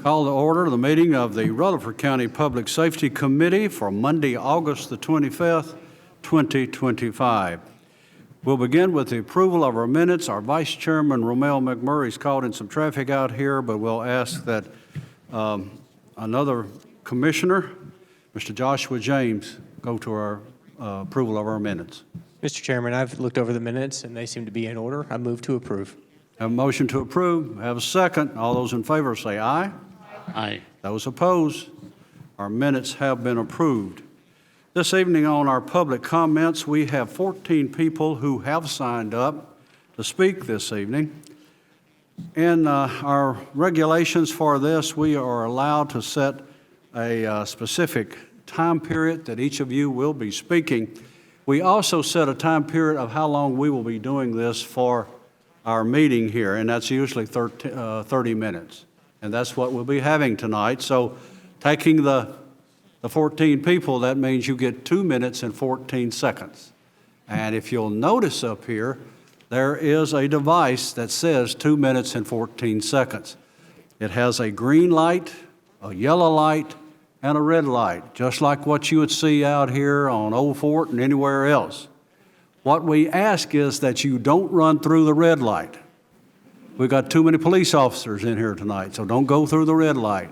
Call to order the meeting of the Rutherford County Public Safety Committee for Monday, August the 25th, 2025. We'll begin with the approval of our minutes. Our Vice Chairman, Romel McMurray's caught in some traffic out here, but we'll ask that another commissioner, Mr. Joshua James, go to our approval of our minutes. Mr. Chairman, I've looked over the minutes and they seem to be in order. I move to approve. Have a motion to approve. Have a second. All those in favor say aye. Aye. Those opposed? Our minutes have been approved. This evening on our public comments, we have 14 people who have signed up to speak this evening. In our regulations for this, we are allowed to set a specific time period that each of you will be speaking. We also set a time period of how long we will be doing this for our meeting here, and that's usually 30 minutes. And that's what we'll be having tonight. So taking the 14 people, that means you get 2 minutes and 14 seconds. And if you'll notice up here, there is a device that says 2 minutes and 14 seconds. It has a green light, a yellow light, and a red light, just like what you would see out here on Old Fort and anywhere else. What we ask is that you don't run through the red light. We've got too many police officers in here tonight, so don't go through the red light.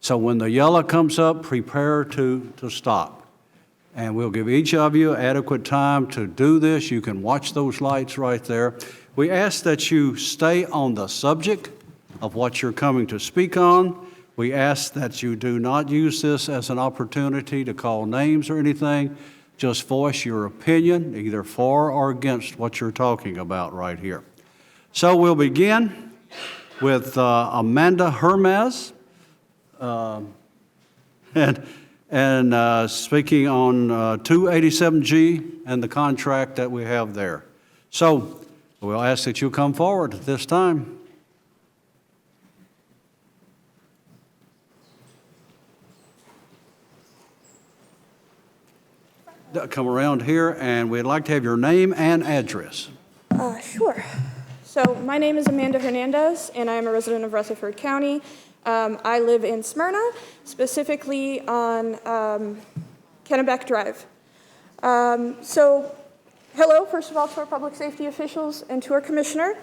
So when the yellow comes up, prepare to stop. And we'll give each of you adequate time to do this. You can watch those lights right there. We ask that you stay on the subject of what you're coming to speak on. We ask that you do not use this as an opportunity to call names or anything. Just voice your opinion, either for or against what you're talking about right here. So we'll begin with Amanda Hermez, and speaking on 287G and the contract that we have there. So we'll ask that you come forward at this time. Come around here, and we'd like to have your name and address. Sure. So my name is Amanda Hernandez, and I'm a resident of Rutherford County. I live in Smyrna, specifically on Kennebec Drive. So hello, first of all, to our public safety officials and to our commissioner.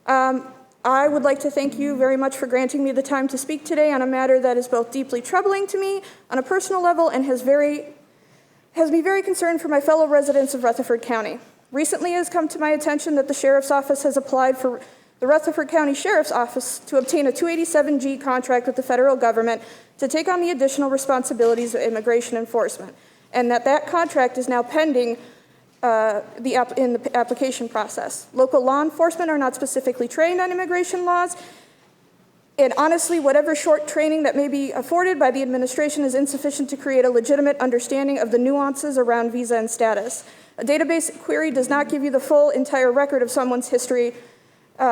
I would like to thank you very much for granting me the time to speak today on a matter that is both deeply troubling to me on a personal level and has me very concerned for my fellow residents of Rutherford County. Recently it has come to my attention that the Sheriff's Office has applied for the Rutherford County Sheriff's Office to obtain a 287G contract with the federal government to take on the additional responsibilities of immigration enforcement, and that contract is now pending in the application process. Local law enforcement are not specifically trained on immigration laws, and honestly, whatever short training that may be afforded by the administration is insufficient to create a legitimate understanding of the nuances around visa and status. A database query does not give you the full, entire record of someone's history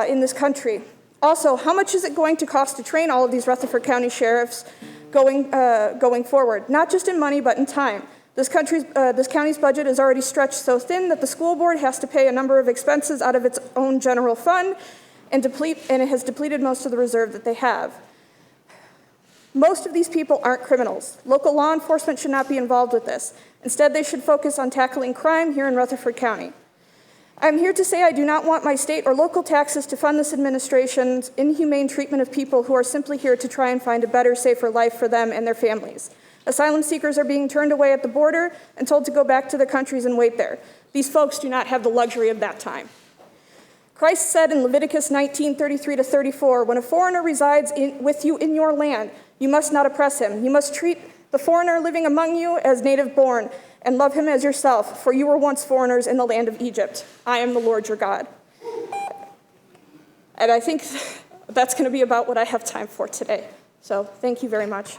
in this country. Also, how much is it going to cost to train all of these Rutherford County sheriffs going forward? Not just in money, but in time. This county's budget is already stretched so thin that the school board has to pay a number of expenses out of its own general fund, and it has depleted most of the reserve that they have. Most of these people aren't criminals. Local law enforcement should not be involved with this. Instead, they should focus on tackling crime here in Rutherford County. I'm here to say I do not want my state or local taxes to fund this administration's inhumane treatment of people who are simply here to try and find a better, safer life for them and their families. Asylum seekers are being turned away at the border and told to go back to their countries and wait there. These folks do not have the luxury of that time. Christ said in Leviticus 19:33-34, when a foreigner resides with you in your land, you must not oppress him. You must treat the foreigner living among you as native born, and love him as yourself, for you were once foreigners in the land of Egypt. I am the Lord your God. And I think that's going to be about what I have time for today. So thank you very much.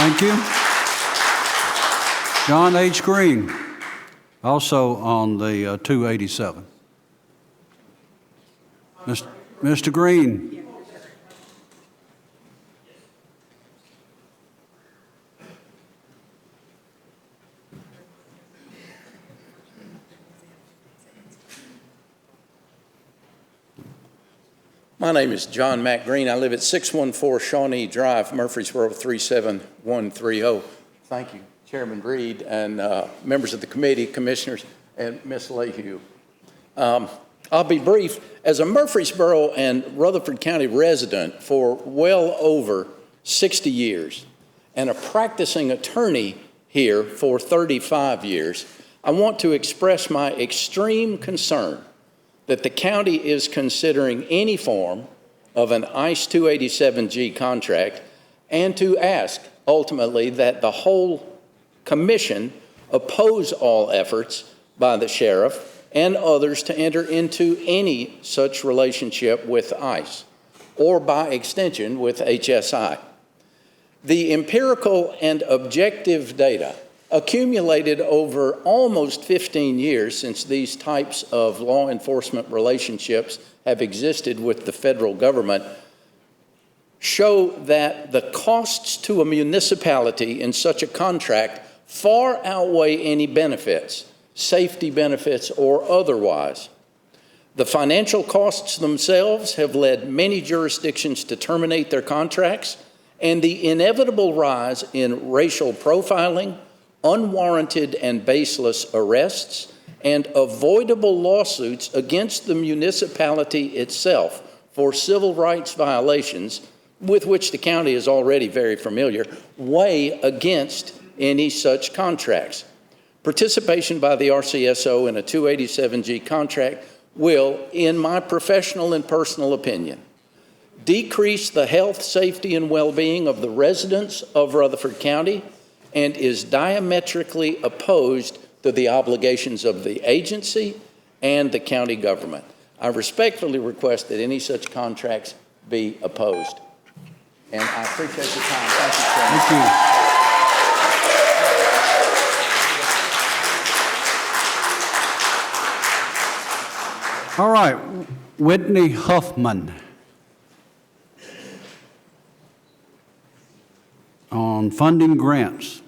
Thank you. John H. Green, also on the 287. Mr. Green. My name is John Mack Green. I live at 614 Shawnee Drive, Murfreesboro 37130. Thank you, Chairman Reed, and members of the committee, commissioners, and Ms. Lehue. I'll be brief. As a Murfreesboro and Rutherford County resident for well over 60 years and a practicing attorney here for 35 years, I want to express my extreme concern that the county is considering any form of an ICE 287G contract, and to ask ultimately that the whole commission oppose all efforts by the sheriff and others to enter into any such relationship with ICE, or by extension with HSI. The empirical and objective data accumulated over almost 15 years since these types of law enforcement relationships have existed with the federal government show that the costs to a municipality in such a contract far outweigh any benefits, safety benefits or otherwise. The financial costs themselves have led many jurisdictions to terminate their contracts, and the inevitable rise in racial profiling, unwarranted and baseless arrests, and avoidable lawsuits against the municipality itself for civil rights violations, with which the county is already very familiar, weigh against any such contracts. Participation by the RCSO in a 287G contract will, in my professional and personal opinion, decrease the health, safety, and well-being of the residents of Rutherford County, and is diametrically opposed to the obligations of the agency and the county government. I respectfully request that any such contracts be opposed. And I appreciate your time. Thank you, Chairman. Thank you. All right, Whitney Huffman on funding grants.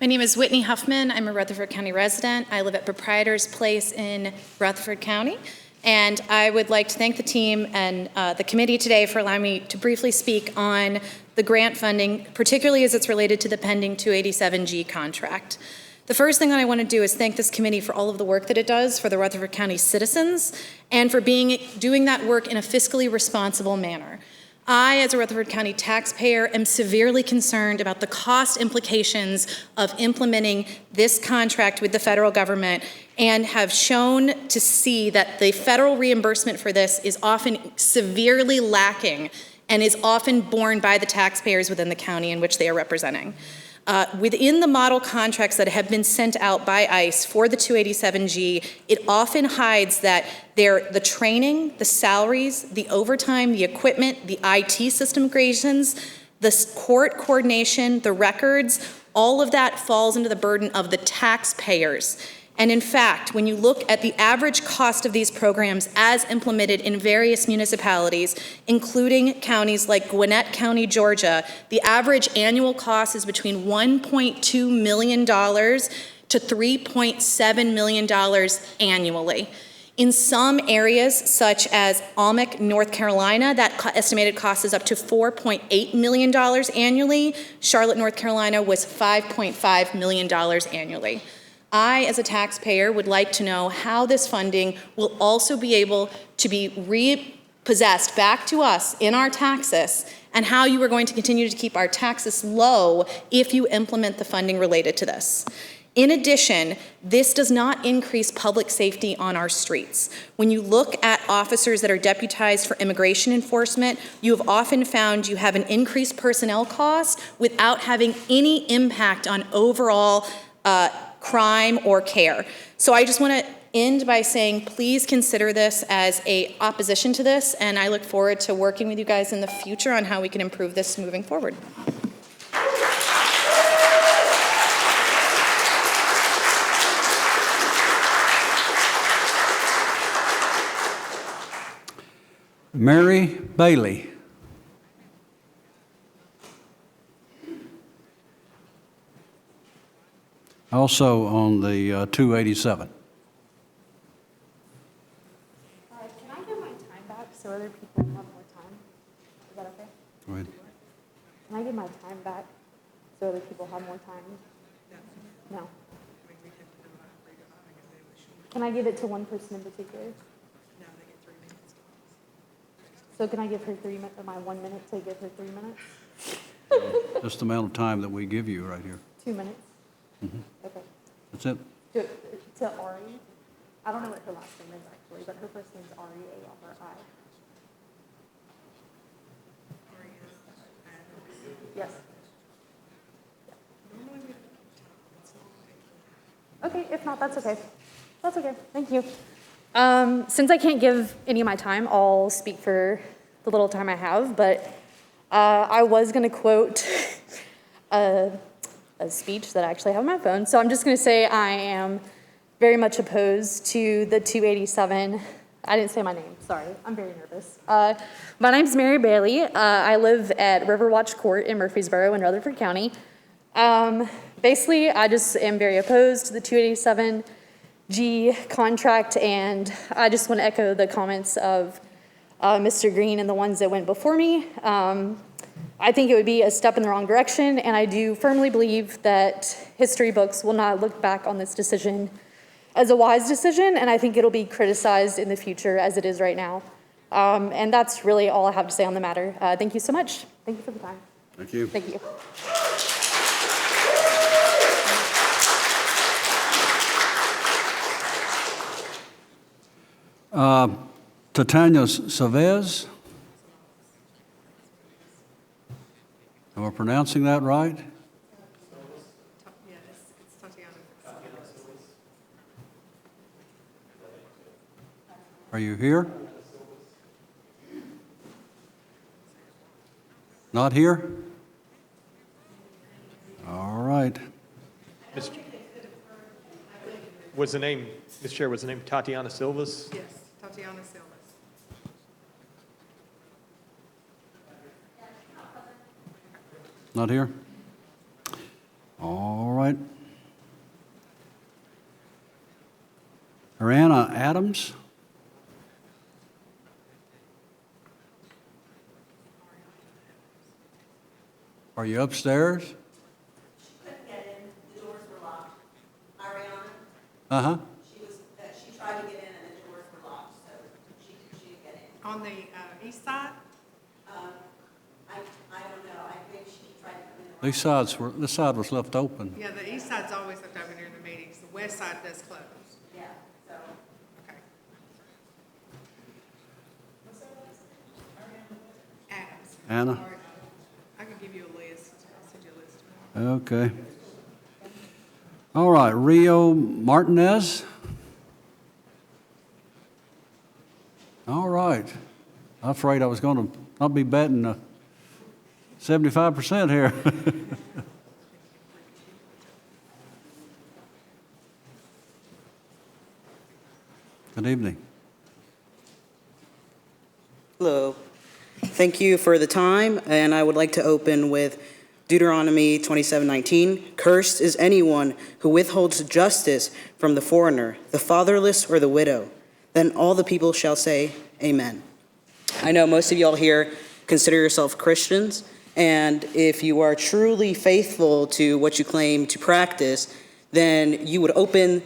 My name is Whitney Huffman. I'm a Rutherford County resident. I live at Proprietor's Place in Rutherford County. And I would like to thank the team and the committee today for allowing me to briefly speak on the grant funding, particularly as it's related to the pending 287G contract. The first thing that I want to do is thank this committee for all of the work that it does for the Rutherford County citizens and for doing that work in a fiscally responsible manner. I, as a Rutherford County taxpayer, am severely concerned about the cost implications of implementing this contract with the federal government, and have shown to see that the federal reimbursement for this is often severely lacking and is often borne by the taxpayers within the county in which they are representing. Within the model contracts that have been sent out by ICE for the 287G, it often hides that the training, the salaries, the overtime, the equipment, the IT system integrations, the court coordination, the records, all of that falls into the burden of the taxpayers. And in fact, when you look at the average cost of these programs as implemented in various municipalities, including counties like Gwinnett County, Georgia, the average annual cost is between $1.2 million to $3.7 million annually. In some areas, such as Almac, North Carolina, that estimated cost is up to $4.8 million annually. Charlotte, North Carolina was $5.5 million annually. I, as a taxpayer, would like to know how this funding will also be able to be repossessed back to us in our taxes, and how you are going to continue to keep our taxes low if you implement the funding related to this. In addition, this does not increase public safety on our streets. When you look at officers that are deputized for immigration enforcement, you have often found you have an increased personnel cost without having any impact on overall crime or care. So I just want to end by saying, please consider this as a opposition to this, and I look forward to working with you guys in the future on how we can improve this moving forward. Mary Bailey. Also on the 287. Can I get my time back so other people have more time? Is that okay? Go ahead. Can I get my time back so other people have more time? No. Can I give it to one person in particular? No, they get 3 minutes. So can I give her 3 minutes, or my 1 minute to give her 3 minutes? Just the amount of time that we give you right here. 2 minutes? Okay. That's it. To Ari. I don't know what her last name is actually, but her first name is Ari, A-R-I. Yes. Okay, if not, that's okay. That's okay, thank you. Since I can't give any of my time, I'll speak for the little time I have, but I was gonna quote a speech that I actually have on my phone, so I'm just gonna say I am very much opposed to the 287. I didn't say my name, sorry, I'm very nervous. My name's Mary Bailey. I live at Riverwatch Court in Murfreesboro in Rutherford County. Basically, I just am very opposed to the 287G contract, and I just want to echo the comments of Mr. Green and the ones that went before me. I think it would be a step in the wrong direction, and I do firmly believe that history books will not look back on this decision as a wise decision, and I think it'll be criticized in the future as it is right now. And that's really all I have to say on the matter. Thank you so much. Thank you for the time. Thank you. Thank you. Tatiana Savez. Am I pronouncing that right? Yeah, it's Tatiana. Are you here? Not here? All right. Was the name, Mr. Chair, was the name Tatiana Silvas? Yes, Tatiana Silvas. Not here? All right. Ariana Adams? Are you upstairs? She couldn't get in, the doors were locked. Ariana, Uh-huh. she tried to get in and the doors were locked, so she didn't get in. On the east side? I don't know, I think she tried to come in. This side was left open. Yeah, the east side's always left open during the meetings. The west side does close. Yeah, so. Okay. Adams. Anna? Or, I can give you a list. I'll send you a list tomorrow. Okay. All right, Rio Martinez? All right. I'm afraid I was going to not be betting 75% here. Good evening. Hello. Thank you for the time, and I would like to open with Deuteronomy 27:19. Cursed is anyone who withholds justice from the foreigner, the fatherless, or the widow. Then all the people shall say, Amen. I know most of y'all here consider yourself Christians, and if you are truly faithful to what you claim to practice, then you would open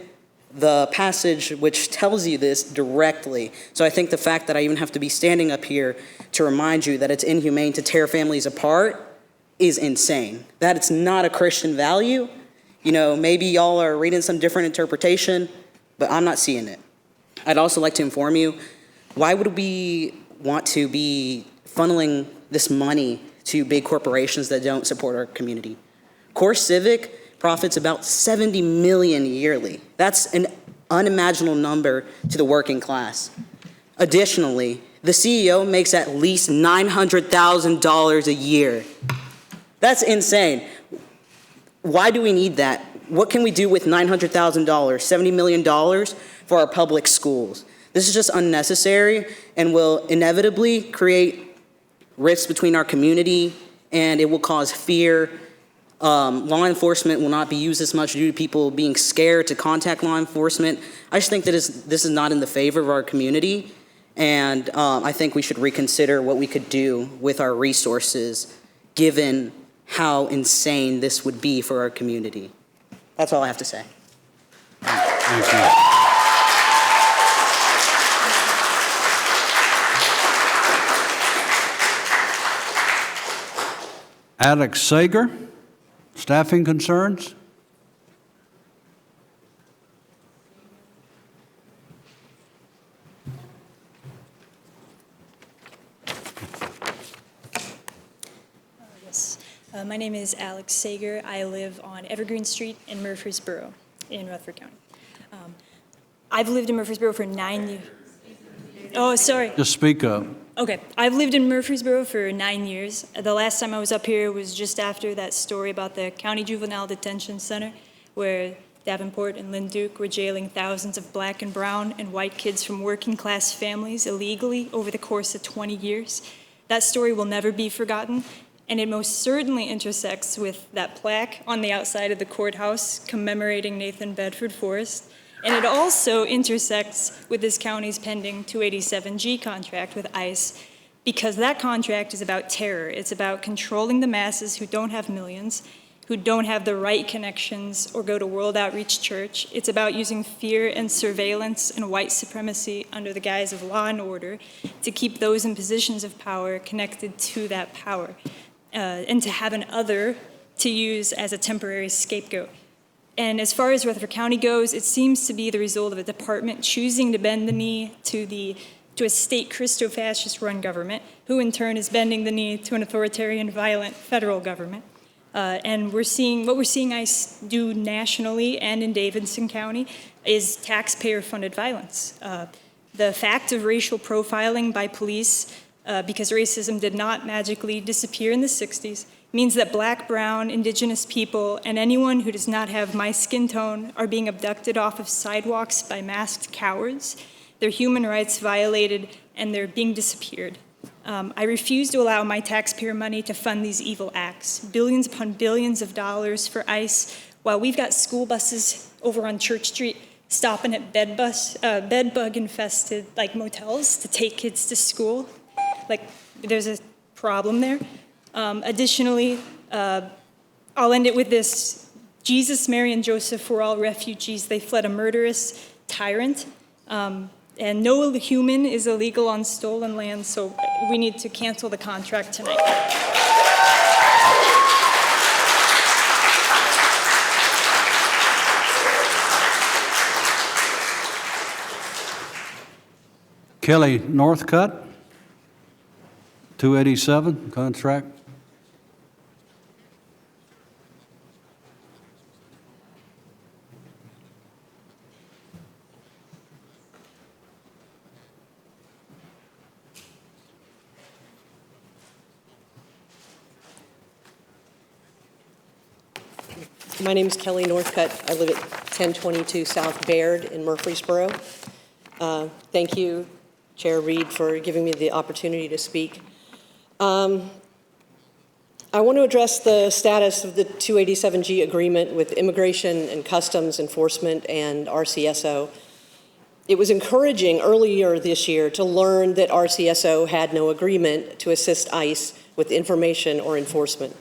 the passage which tells you this directly. So I think the fact that I even have to be standing up here to remind you that it's inhumane to tear families apart is insane. That it's not a Christian value. You know, maybe y'all are reading some different interpretation, but I'm not seeing it. I'd also like to inform you, why would we want to be funneling this money to big corporations that don't support our community? Core Civic profits about $70 million yearly. That's an unimaginable number to the working class. Additionally, the CEO makes at least $900,000 a year. That's insane. Why do we need that? What can we do with $900,000, $70 million for our public schools? This is just unnecessary and will inevitably create rifts between our community, and it will cause fear. Law enforcement will not be used as much due to people being scared to contact law enforcement. I just think that this is not in the favor of our community, and I think we should reconsider what we could do with our resources given how insane this would be for our community. That's all I have to say. Thank you. Alex Sager, staffing concerns? Yes. My name is Alex Sager. I live on Evergreen Street in Murfreesboro in Rutherford County. I've lived in Murfreesboro for 9 years. Oh, sorry. Just speak up. Okay. I've lived in Murfreesboro for 9 years. The last time I was up here was just after that story about the County Juvenile Detention Center, where Davenport and Lynn Duke were jailing thousands of black and brown and white kids from working class families illegally over the course of 20 years. That story will never be forgotten, and it most certainly intersects with that plaque on the outside of the courthouse commemorating Nathan Bedford Forrest. And it also intersects with this county's pending 287G contract with ICE, because that contract is about terror. It's about controlling the masses who don't have millions, who don't have the right connections or go to World Outreach Church. It's about using fear and surveillance and white supremacy under the guise of law and order to keep those in positions of power connected to that power, and to have an other to use as a temporary scapegoat. And as far as Rutherford County goes, it seems to be the result of a department choosing to bend the knee to a state Christo-fascist run government, who in turn is bending the knee to an authoritarian, violent federal government. And what we're seeing ICE do nationally and in Davidson County is taxpayer-funded violence. The fact of racial profiling by police, because racism did not magically disappear in the 60s, means that black, brown, indigenous people, and anyone who does not have my skin tone are being abducted off of sidewalks by masked cowards, their human rights violated, and they're being disappeared. I refuse to allow my taxpayer money to fund these evil acts, billions upon billions of dollars for ICE, while we've got school buses over on Church Street stopping at bed-bug-infested motels to take kids to school. There's a problem there. Additionally, I'll end it with this. Jesus, Mary, and Joseph were all refugees. They fled a murderous tyrant. And no human is illegal on stolen land, so we need to cancel the contract tonight. Kelly Northcutt, 287 contract. My name is Kelly Northcutt. I live at 1022 South Baird in Murfreesboro. Thank you, Chair Reed, for giving me the opportunity to speak. I want to address the status of the 287G agreement with Immigration and Customs Enforcement and RCSO. It was encouraging earlier this year to learn that RCSO had no agreement to assist ICE with information or enforcement.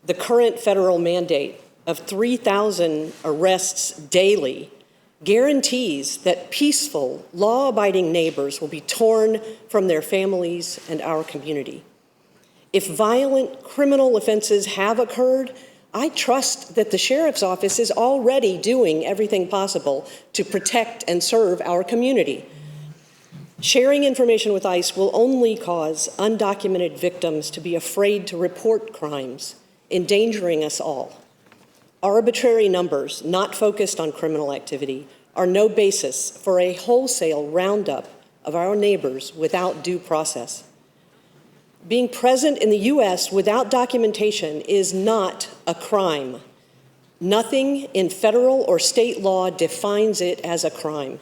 The current federal mandate of 3,000 arrests daily guarantees that peaceful, law-abiding neighbors will be torn from their families and our community. If violent criminal offenses have occurred, I trust that the Sheriff's Office is already doing everything possible to protect and serve our community. Sharing information with ICE will only cause undocumented victims to be afraid to report crimes, endangering us all. Arbitrary numbers not focused on criminal activity are no basis for a wholesale roundup of our neighbors without due process. Being present in the U.S. without documentation is not a crime. Nothing in federal or state law defines it as a crime.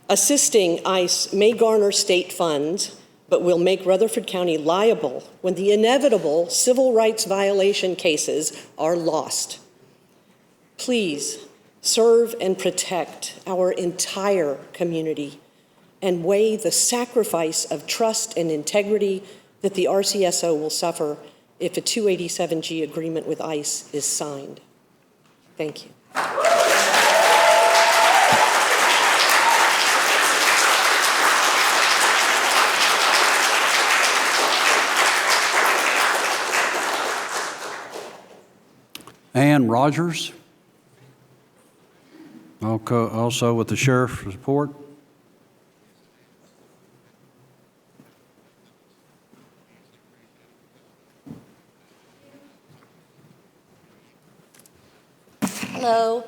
Assisting ICE may garner state funds, but will make Rutherford County liable when the inevitable civil rights violation cases are lost. Please serve and protect our entire community and weigh the sacrifice of trust and integrity that the RCSO will suffer if a 287G agreement with ICE is signed. Thank you. Ann Rogers, also with the Sheriff's report. Hello.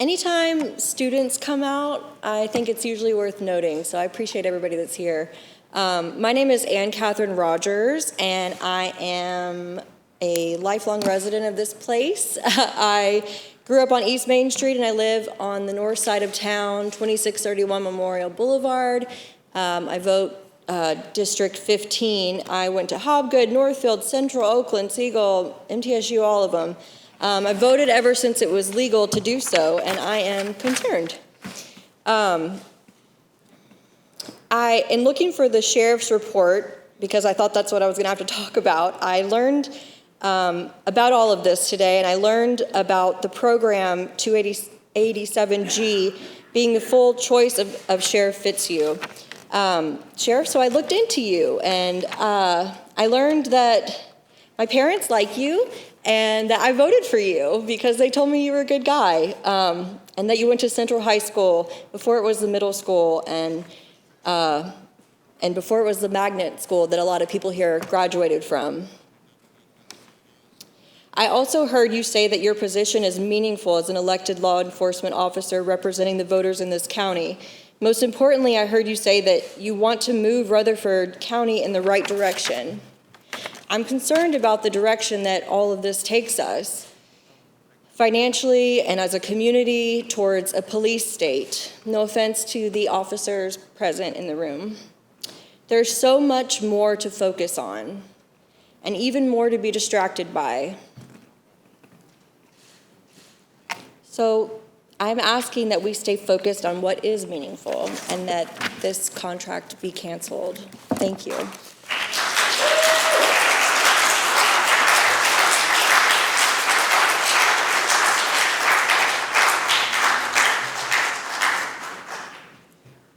Anytime students come out, I think it's usually worth noting, so I appreciate everybody that's here. My name is Ann Catherine Rogers, and I am a lifelong resident of this place. I grew up on East Main Street, and I live on the north side of town, 2631 Memorial Boulevard. I vote District 15. I went to Hobgood, Northfield, Central, Oakland, Siegel, MTSU, all of them. I voted ever since it was legal to do so, and I am concerned. In looking for the sheriff's report, because I thought that's what I was going to have to talk about, I learned about all of this today, and I learned about the program 287G being the full choice of Sheriff Fitzhugh. Sheriff, so I looked into you, and I learned that my parents like you, and that I voted for you because they told me you were a good guy, and that you went to Central High School before it was the middle school, and before it was the magnet school that a lot of people here graduated from. I also heard you say that your position is meaningful as an elected law enforcement officer representing the voters in this county. Most importantly, I heard you say that you want to move Rutherford County in the right direction. I'm concerned about the direction that all of this takes us, financially and as a community, towards a police state. No offense to the officers present in the room. There's so much more to focus on, and even more to be distracted by. So I'm asking that we stay focused on what is meaningful and that this contract be canceled. Thank you.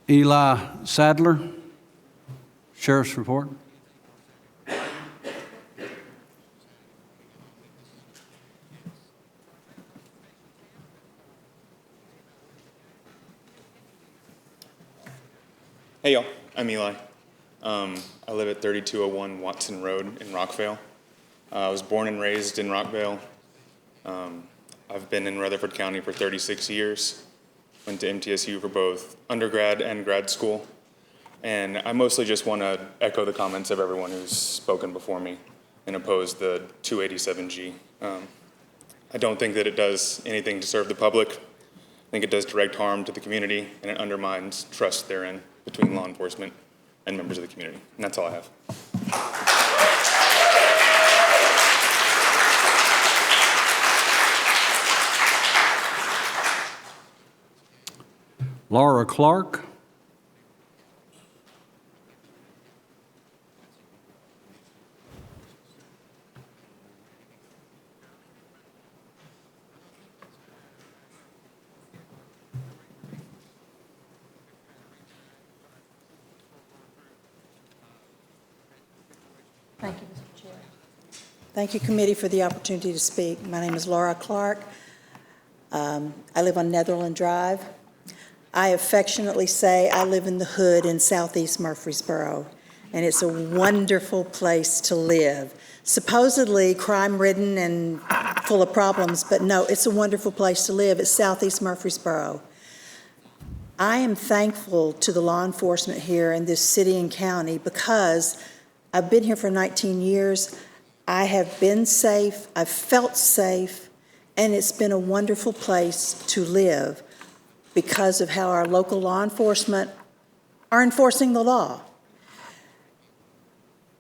Eli Sadler, Sheriff's report. Hey y'all, I'm Eli. I live at 3201 Watson Road in Rockvale. I was born and raised in Rockvale. I've been in Rutherford County for 36 years. Went to MTSU for both undergrad and grad school. And I mostly just want to echo the comments of everyone who's spoken before me and oppose the 287G. I don't think that it does anything to serve the public. I think it does direct harm to the community, and it undermines trust therein between law enforcement and members of the community. And that's all I have. Laura Clark. Thank you, Mr. Chair. Thank you, committee, for the opportunity to speak. My name is Laura Clark. I live on Netherland Drive. I affectionately say I live in the hood in southeast Murfreesboro, and it's a wonderful place to live. Supposedly crime-ridden and full of problems, but no, it's a wonderful place to live. It's southeast Murfreesboro. I am thankful to the law enforcement here in this city and county because I've been here for 19 years. I have been safe, I've felt safe, and it's been a wonderful place to live because of how our local law enforcement are enforcing the law.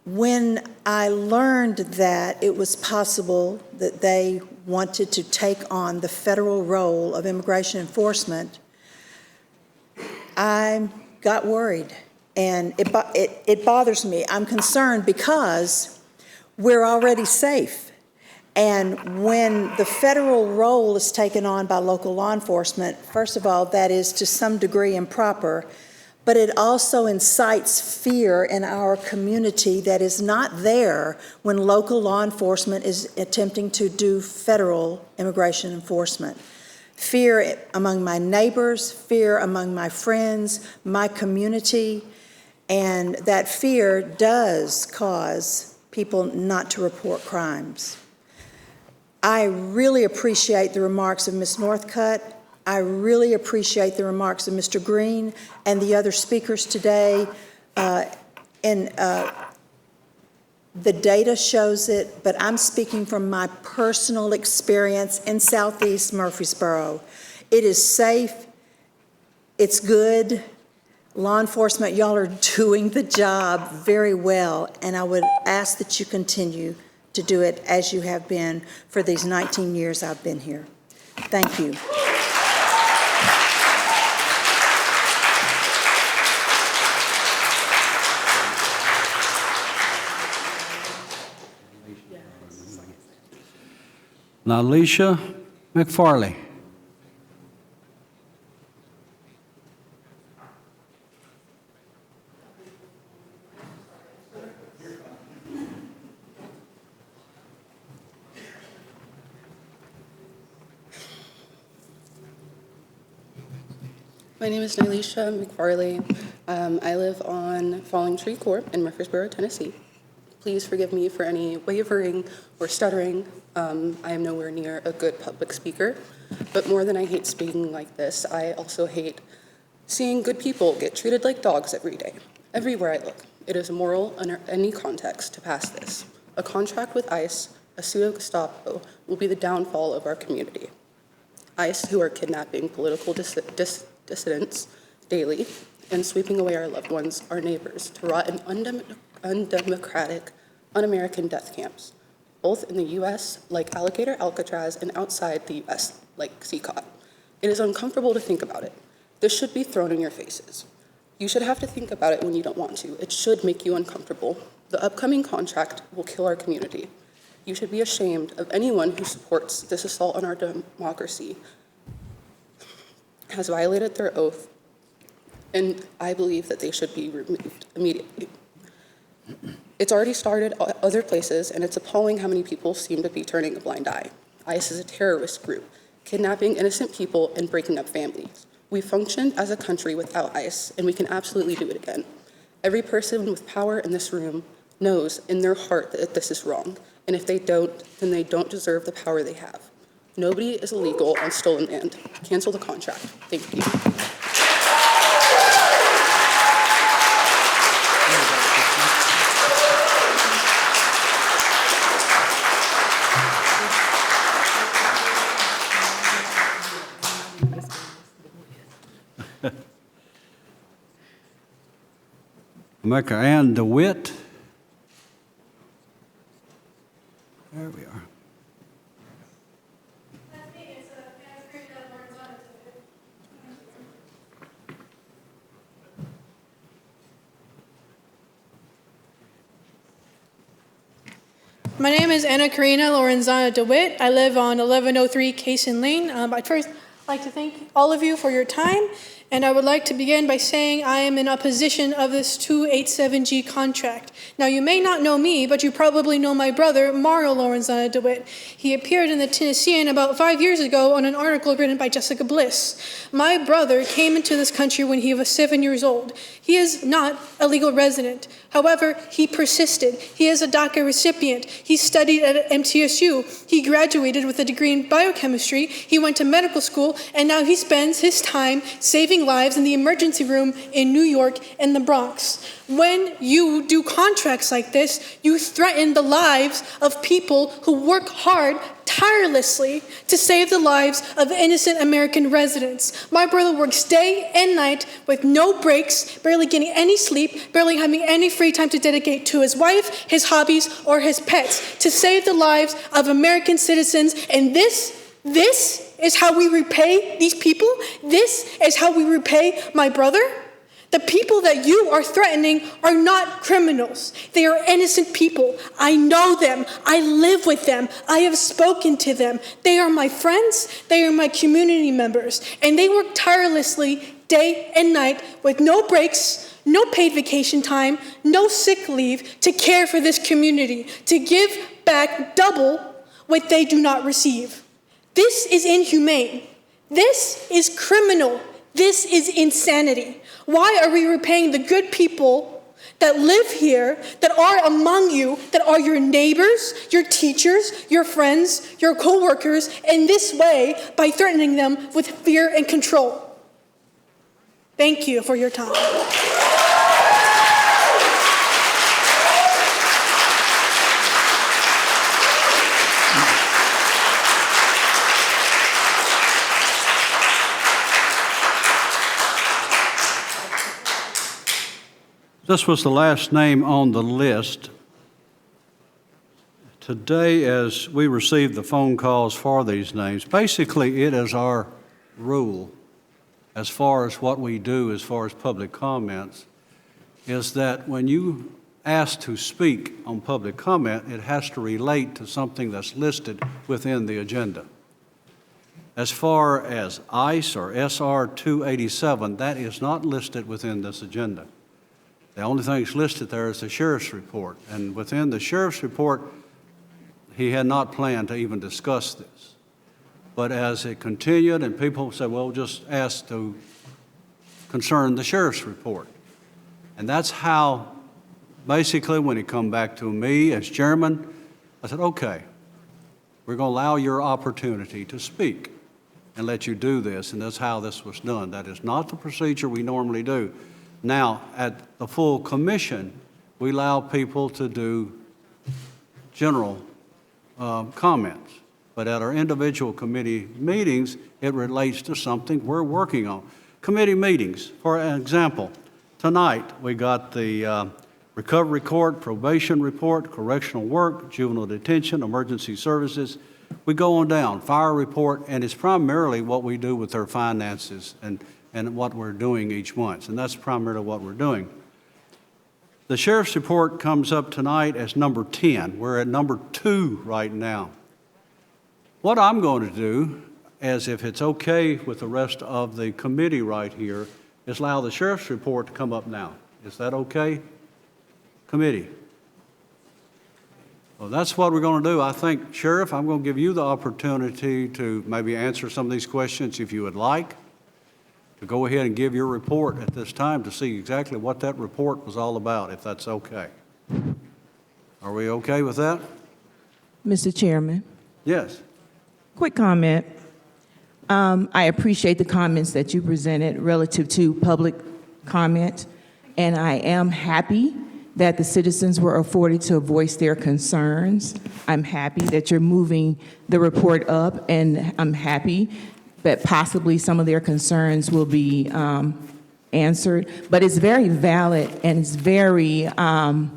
When I learned that it was possible that they wanted to take on the federal role of immigration enforcement, I got worried, and it bothers me. I'm concerned because we're already safe. And when the federal role is taken on by local law enforcement, first of all, that is to some degree improper, but it also incites fear in our community that is not there when local law enforcement is attempting to do federal immigration enforcement. Fear among my neighbors, fear among my friends, my community, and that fear does cause people not to report crimes. I really appreciate the remarks of Ms. Northcutt. I really appreciate the remarks of Mr. Green and the other speakers today. The data shows it, but I'm speaking from my personal experience in Southeast Murfreesboro. It is safe, it's good. Law enforcement, y'all are doing the job very well, and I would ask that you continue to do it as you have been for these 19 years I've been here. Thank you. Alicia McFarley. My name is Nylisha McFarley. I live on Falling Tree Court in Murfreesboro, Tennessee. Please forgive me for any wavering or stuttering. I am nowhere near a good public speaker, but more than I hate speaking like this, I also hate seeing good people get treated like dogs every day, everywhere I look. It is immoral under any context to pass this. A contract with ICE, a pseudo-Gestapo, will be the downfall of our community. ICE, who are kidnapping political dissidents daily and sweeping away our loved ones, our neighbors, to rot in undemocratic, un-American death camps, both in the U.S., like Alligator Alcatraz, and outside the U.S., like CCOT. It is uncomfortable to think about it. This should be thrown in your faces. You should have to think about it when you don't want to. It should make you uncomfortable. The upcoming contract will kill our community. You should be ashamed of anyone who supports this assault on our democracy, has violated their oath, and I believe that they should be removed immediately. It's already started other places, and it's appalling how many people seem to be turning a blind eye. ICE is a terrorist group, kidnapping innocent people and breaking up families. We functioned as a country without ICE, and we can absolutely do it again. Every person with power in this room knows in their heart that this is wrong, and if they don't, then they don't deserve the power they have. Nobody is illegal on stolen land. Cancel the contract. Thank you. Mecca Ann DeWitt. There we are. My name is Anna Karina Lorenzana DeWitt. I live on 1103 Cason Lane. I'd first like to thank all of you for your time, and I would like to begin by saying I am in opposition of this 287G contract. Now, you may not know me, but you probably know my brother, Mario Lorenzana DeWitt. He appeared in the Tennessean about 5 years ago on an article written by Jessica Bliss. My brother came into this country when he was 7 years old. He is not a legal resident. However, he persisted. He is a DACA recipient. He studied at MTSU. He graduated with a degree in biochemistry. He went to medical school, and now he's spends his time saving lives in the emergency room in New York and the Bronx. When you do contracts like this, you threaten the lives of people who work hard tirelessly to save the lives of innocent American residents. My brother works day and night with no breaks, barely getting any sleep, barely having any free time to dedicate to his wife, his hobbies, or his pets, to save the lives of American citizens. And this is how we repay these people? This is how we repay my brother? The people that you are threatening are not criminals. They are innocent people. I know them. I live with them. I have spoken to them. They are my friends. They are my community members. And they work tirelessly day and night with no breaks, no paid vacation time, no sick leave to care for this community, to give back double what they do not receive. This is inhumane. This is criminal. This is insanity. Why are we repaying the good people that live here, that are among you, that are your neighbors, your teachers, your friends, your co-workers, in this way by threatening them with fear and control? Thank you for your time. This was the last name on the list. Today, as we received the phone calls for these names, basically it is our rule as far as what we do as far as public comments, is that when you ask to speak on public comment, it has to relate to something that's listed within the agenda. As far as ICE or SR 287, that is not listed within this agenda. The only thing that's listed there is the sheriff's report. And within the sheriff's report, he had not planned to even discuss this. But as it continued and people said, well, just ask to concern the sheriff's report. And that's how, basically, when it come back to me as chairman, I said, okay, we're going to allow your opportunity to speak and let you do this. And that's how this was done. That is not the procedure we normally do. Now, at the full commission, we allow people to do general comments. But at our individual committee meetings, it relates to something we're working on. Committee meetings, for an example, tonight we got the recovery court, probation report, correctional work, juvenile detention, emergency services. We go on down, fire report, and it's primarily what we do with their finances and what we're doing each month, and that's primarily what we're doing. The sheriff's report comes up tonight as number 10. We're at number 2 right now. What I'm going to do, as if it's okay with the rest of the committee right here, is allow the sheriff's report to come up now. Is that okay, committee? Well, that's what we're going to do. I think, Sheriff, I'm going to give you the opportunity to maybe answer some of these questions if you would like, to go ahead and give your report at this time to see exactly what that report was all about, if that's okay. Are we okay with that? Mr. Chairman. Yes. Quick comment. I appreciate the comments that you presented relative to public comment, and I am happy that the citizens were afforded to voice their concerns. I'm happy that you're moving the report up, and I'm happy that possibly some of their concerns will be answered. But it's very valid, and it's very, I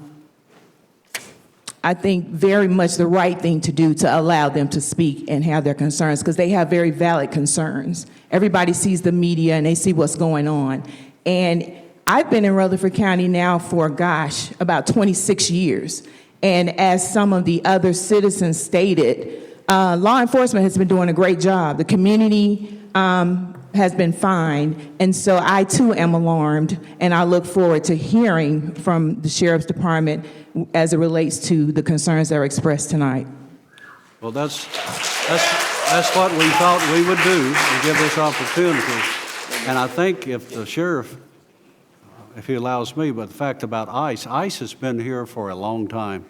think, very much the right thing to do to allow them to speak and have their concerns, because they have very valid concerns. Everybody sees the media and they see what's going on. And I've been in Rutherford County now for, about 26 years. And as some of the other citizens stated, law enforcement has been doing a great job. The community has been fine. And so I too am alarmed, and I look forward to hearing from the Sheriff's Department as it relates to the concerns that are expressed tonight. Well, that's what we thought we would do, to give this opportunity. And I think if the sheriff, if he allows me, but the fact about ICE has been here for a long time,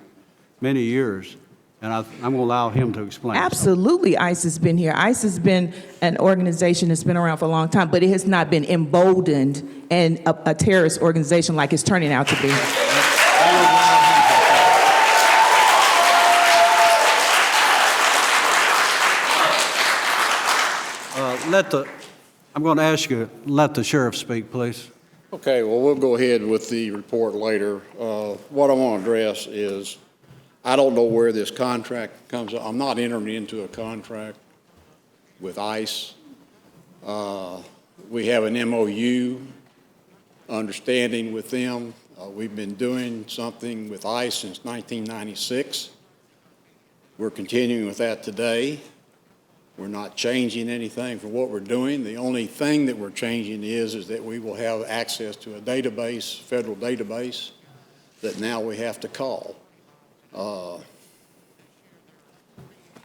many years. And I'm going to allow him to explain. Absolutely, ICE has been here. ICE has been an organization that's been around for a long time, but it has not been emboldened and a terrorist organization like it's turning out to be. I'm going to ask you, let the sheriff speak, please. Okay, well, we'll go ahead with the report later. What I want to address is, I don't know where this contract comes. I'm not entering into a contract with ICE. We have an MOU understanding with them. We've been doing something with ICE since 1996. We're continuing with that today. We're not changing anything from what we're doing. The only thing that we're changing is that we will have access to a database, federal database, that now we have to call.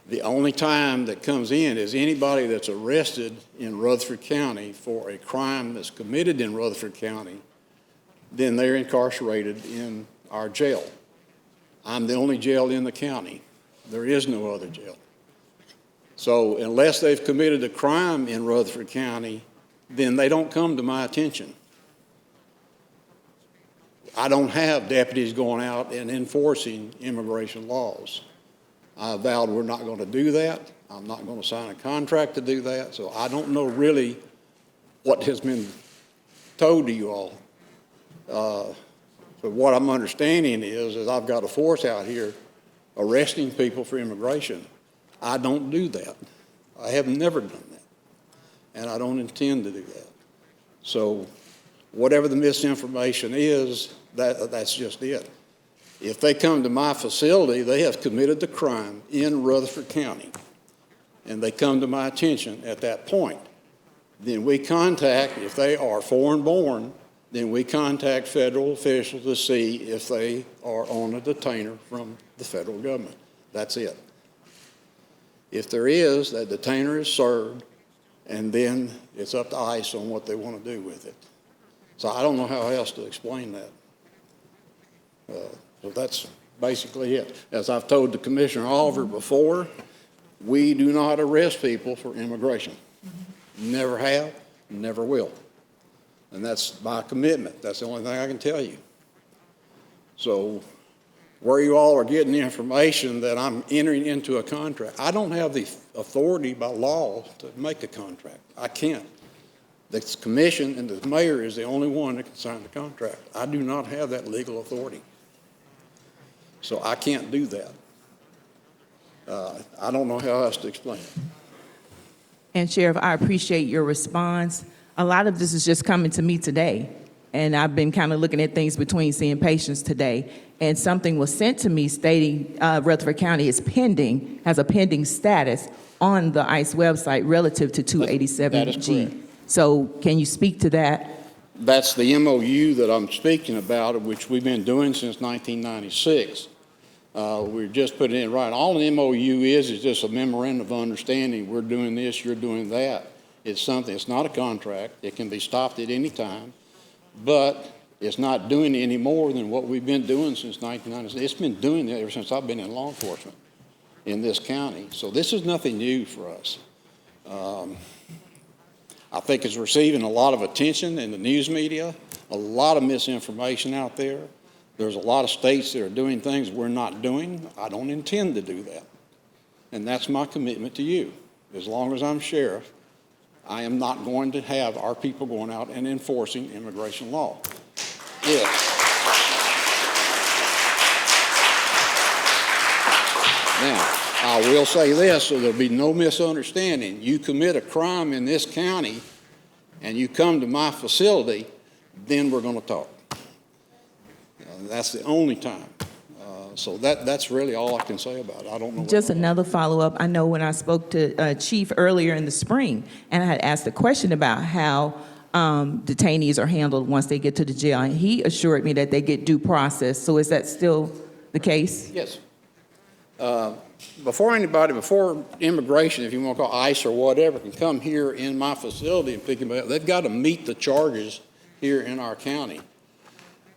The only time that comes in is anybody that's arrested in Rutherford County for a crime that's committed in Rutherford County, then they're incarcerated in our jail. I'm the only jail in the county. There is no other jail. So unless they've committed a crime in Rutherford County, then they don't come to my attention. I don't have deputies going out and enforcing immigration laws. I vowed we're not going to do that. I'm not going to sign a contract to do that. So I don't know really what has been told to you all. But what I'm understanding is I've got a force out here arresting people for immigration. I don't do that. I have never done that. And I don't intend to do that. So whatever the misinformation is, that's just it. If they come to my facility, they have committed the crime in Rutherford County, and they come to my attention at that point. Then we contact, if they are foreign born, then we contact federal officials to see if they are on a detainer from the federal government. That's it. If there is, that detainer is served, and then it's up to ICE on what they want to do with it. So I don't know how else to explain that. So that's basically it. As I've told the Commissioner Oliver before, we do not arrest people for immigration. Never have, never will. And that's my commitment. That's the only thing I can tell you. So where you all are getting the information that I'm entering into a contract, I don't have the authority by law to make a contract. I can't. The commission and the mayor is the only one that can sign the contract. I do not have that legal authority. So I can't do that. I don't know how else to explain it. And Sheriff, I appreciate your response. A lot of this is just coming to me today, and I've been kind of looking at things between seeing patients today, and something was sent to me stating Rutherford County is pending, has a pending status on the ICE website relative to 287G. That is correct. So can you speak to that? That's the MOU that I'm speaking about, which we've been doing since 1996. We're just putting it in right. All an MOU is just a memorandum of understanding. We're doing this, you're doing that. It's something, it's not a contract. It can be stopped at any time, but it's not doing any more than what we've been doing since 1996. It's been doing it ever since I've been in law enforcement in this county. So this is nothing new for us. I think it's receiving a lot of attention in the news media, a lot of misinformation out there. There's a lot of states that are doing things we're not doing. I don't intend to do that. And that's my commitment to you. As long as I'm sheriff, I am not going to have our people going out and enforcing immigration law. Now, I will say this, so there'll be no misunderstanding. You commit a crime in this county and you come to my facility, then we're going to talk. That's the only time. So that's really all I can say about it. I don't know. Just another follow-up. I know when I spoke to Chief earlier in the spring, and I had asked a question about how detainees are handled once they get to the jail, and he assured me that they get due process. So is that still the case? Yes. Before immigration, if you want to call ICE or whatever, can come here in my facility and pick them up, they've got to meet the charges here in our county.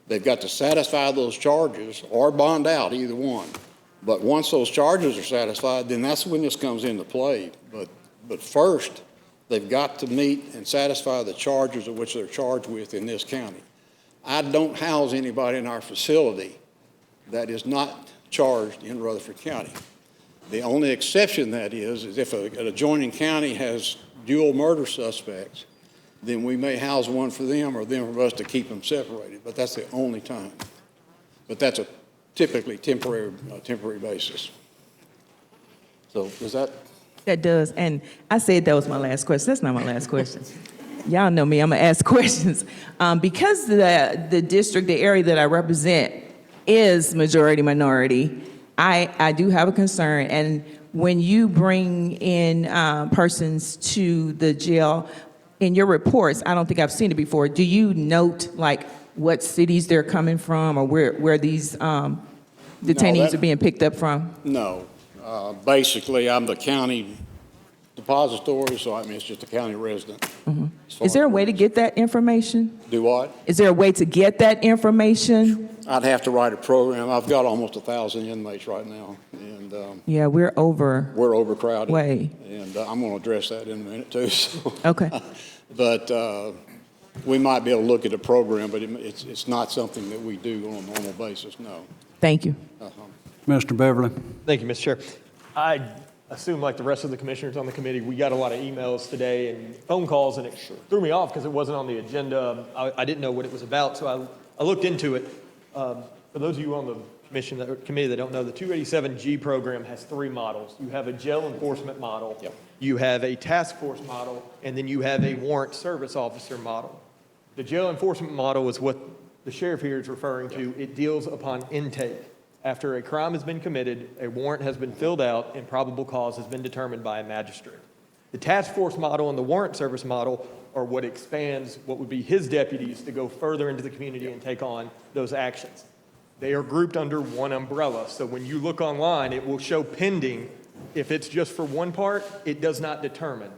They've got to satisfy those charges or bond out, either one. But once those charges are satisfied, then that's when this comes into play. But first, they've got to meet and satisfy the charges of which they're charged with in this county. I don't house anybody in our facility that is not charged in Rutherford County. The only exception that is if an adjoining county has dual murder suspects, then we may house one for them or them for us to keep them separated. But that's the only time. But that's a typically temporary basis. So does that? That does. And I said that was my last question. That's not my last question. Y'all know me, I'm gonna ask questions. Because the district, the area that I represent is majority minority, I do have a concern. And when you bring in persons to the jail, in your reports, I don't think I've seen it before, do you note like what cities they're coming from or where these detainees are being picked up from? No. Basically, I'm the county depository, so I mean, it's just a county resident. Mm-hmm. Is there a way to get that information? Do what? Is there a way to get that information? I'd have to write a program. I've got almost 1,000 inmates right now, and Yeah, we're overcrowded. Way. And I'm going to address that in a minute too. So. Okay. But we might be able to look at a program, but it's not something that we do on a normal basis. No. Thank you. Mr. Beverly. Thank you, Mr. Chair. I assume, like the rest of the commissioners on the committee, we got a lot of emails today and phone calls, and it threw me off because it wasn't on the agenda. I didn't know what it was about, so I looked into it. For those of you on the committee that don't know, the 287G program has 3 models. You have a jail enforcement model, you have a task force model, and then you have a warrant service officer model. The jail enforcement model is what the sheriff here is referring to. It deals upon intake. After a crime has been committed, a warrant has been filled out, and probable cause has been determined by a magistrate. The task force model and the warrant service model are what expands what would be his deputies to go further into the community and take on those actions. They are grouped under one umbrella. So when you look online, it will show pending. If it's just for one part, it does not determine.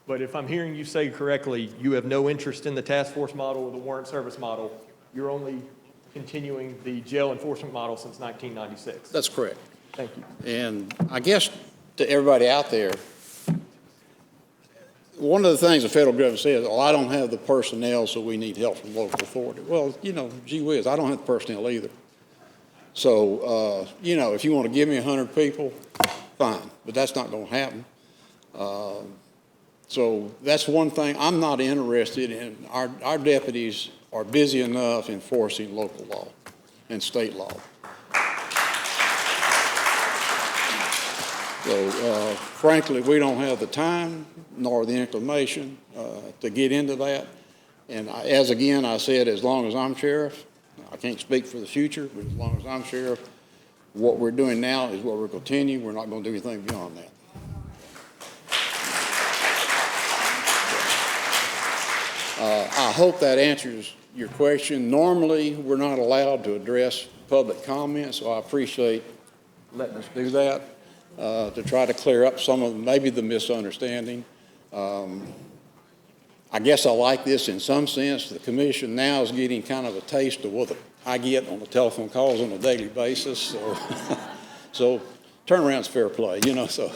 But if I'm hearing you say correctly, you have no interest in the task force model or the warrant service model. You're only continuing the jail enforcement model since 1996. That's correct. Thank you. And I guess to everybody out there, one of the things the federal government says, oh, I don't have the personnel, so we need help from local authority. Well, you know, gee whiz, I don't have the personnel either. So, you know, if you want to give me 100 people, fine, but that's not going to happen. So that's one thing I'm not interested in. Our deputies are busy enough enforcing local law and state law. So, frankly, we don't have the time nor the inclination to get into that. And as again, I said, as long as I'm sheriff, I can't speak for the future, but as long as I'm sheriff, what we're doing now is what we're continuing. We're not going to do anything beyond that. I hope that answers your question. Normally, we're not allowed to address public comments, so I appreciate letting us do that to try to clear up some of maybe the misunderstanding. I guess I like this in some sense. The commission now is getting kind of a taste of what I get on the telephone calls on a daily basis. So turnaround's fair play, you know. So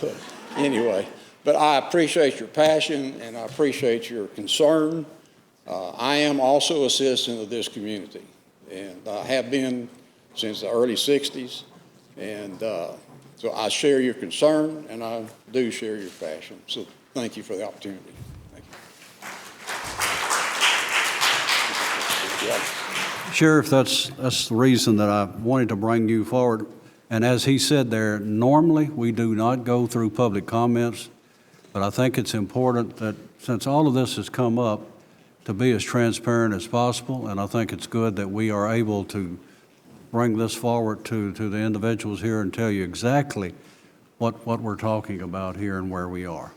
anyway, but I appreciate your passion and I appreciate your concern. I am also a citizen of this community, and I have been since the early 60s. And so I share your concern, and I do share your passion. So thank you for the opportunity. Thank you. Sheriff, that's the reason that I wanted to bring you forward. And as he said there, normally we do not go through public comments, but I think it's important that since all of this has come up, to be as transparent as possible, and I think it's good that we are able to bring this forward to the individuals here and tell you exactly what we're talking about here and where we are.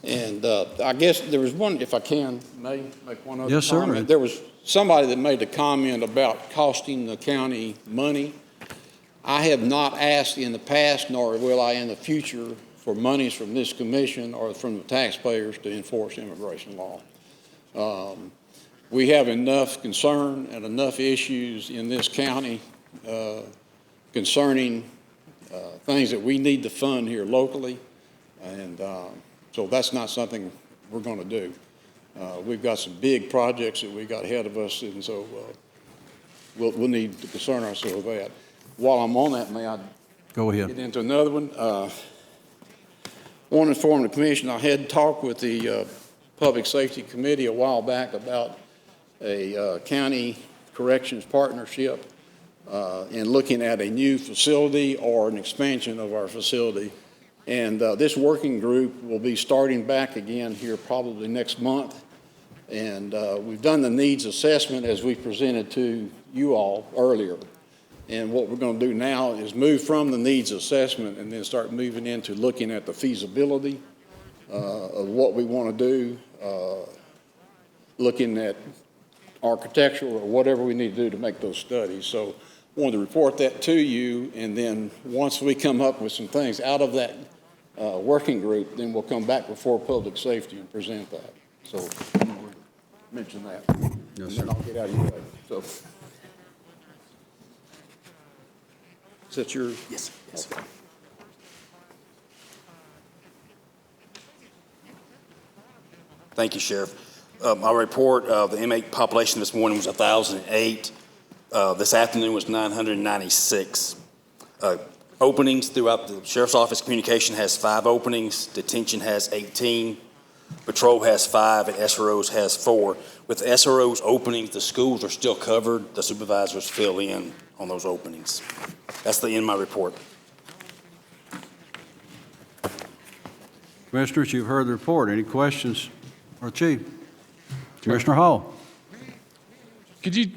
And I guess there was one, if I can, may make one other yes, comment. Sir. There was somebody that made a comment about costing the county money. I have not asked in the past, nor will I in the future, for monies from this commission or from the taxpayers to enforce immigration law. We have enough concern and enough issues in this county concerning things that we need to fund here locally, and so that's not something we're going to do. We've got some big projects that we got ahead of us, and so we'll need to concern ourselves with that. While I'm on that, may I Go ahead. get into another one? I want to inform the commission, I had talked with the Public Safety Committee a while back about a county corrections partnership and looking at a new facility or an expansion of our facility. And this working group will be starting back again here probably next month. And we've done the needs assessment as we presented to you all earlier. And what we're going to do now is move from the needs assessment and then start moving into looking at the feasibility of what we want to do, looking at architectural or whatever we need to do to make those studies. So I wanted to report that to you, and then once we come up with some things out of that working group, then we'll come back before public safety and present that. So I want to mention that. Yes, and sir. then I'll get out of your way. So. Is that your? Yes. Yes. Okay. Thank you, Sheriff. My report of the inmate population this morning was 1,008. This afternoon was 996. Openings throughout the Sheriff's Office. Communication has 5 openings. Detention has 18. Patrol has 5, and SROs has 4. With the SROs openings, the schools are still covered. The supervisors fill in on those openings. That's the end of my report. Commissioners, you've heard the report. Any questions for Chief? Commissioner Hall. Could you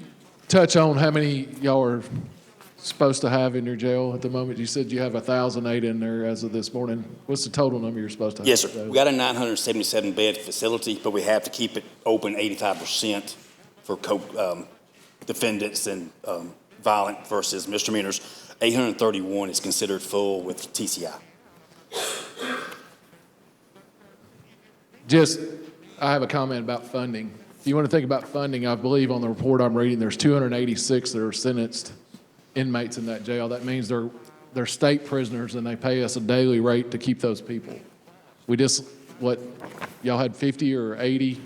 touch on how many y'all are supposed to have in your jail at the moment? You said you have 1,008 in there as of this morning. What's the total number you're supposed to have? Yes, sir. We got a 977-bed facility, but we have to keep it open 85% for defendants and violent versus misdemeanors. 831 is considered full with TCI. I have a comment about funding. If you want to think about funding, I believe on the report I'm reading, there's 286 that are sentenced inmates in that jail. That means they're state prisoners, and they pay us a daily rate to keep those people. Y'all had 50 or 80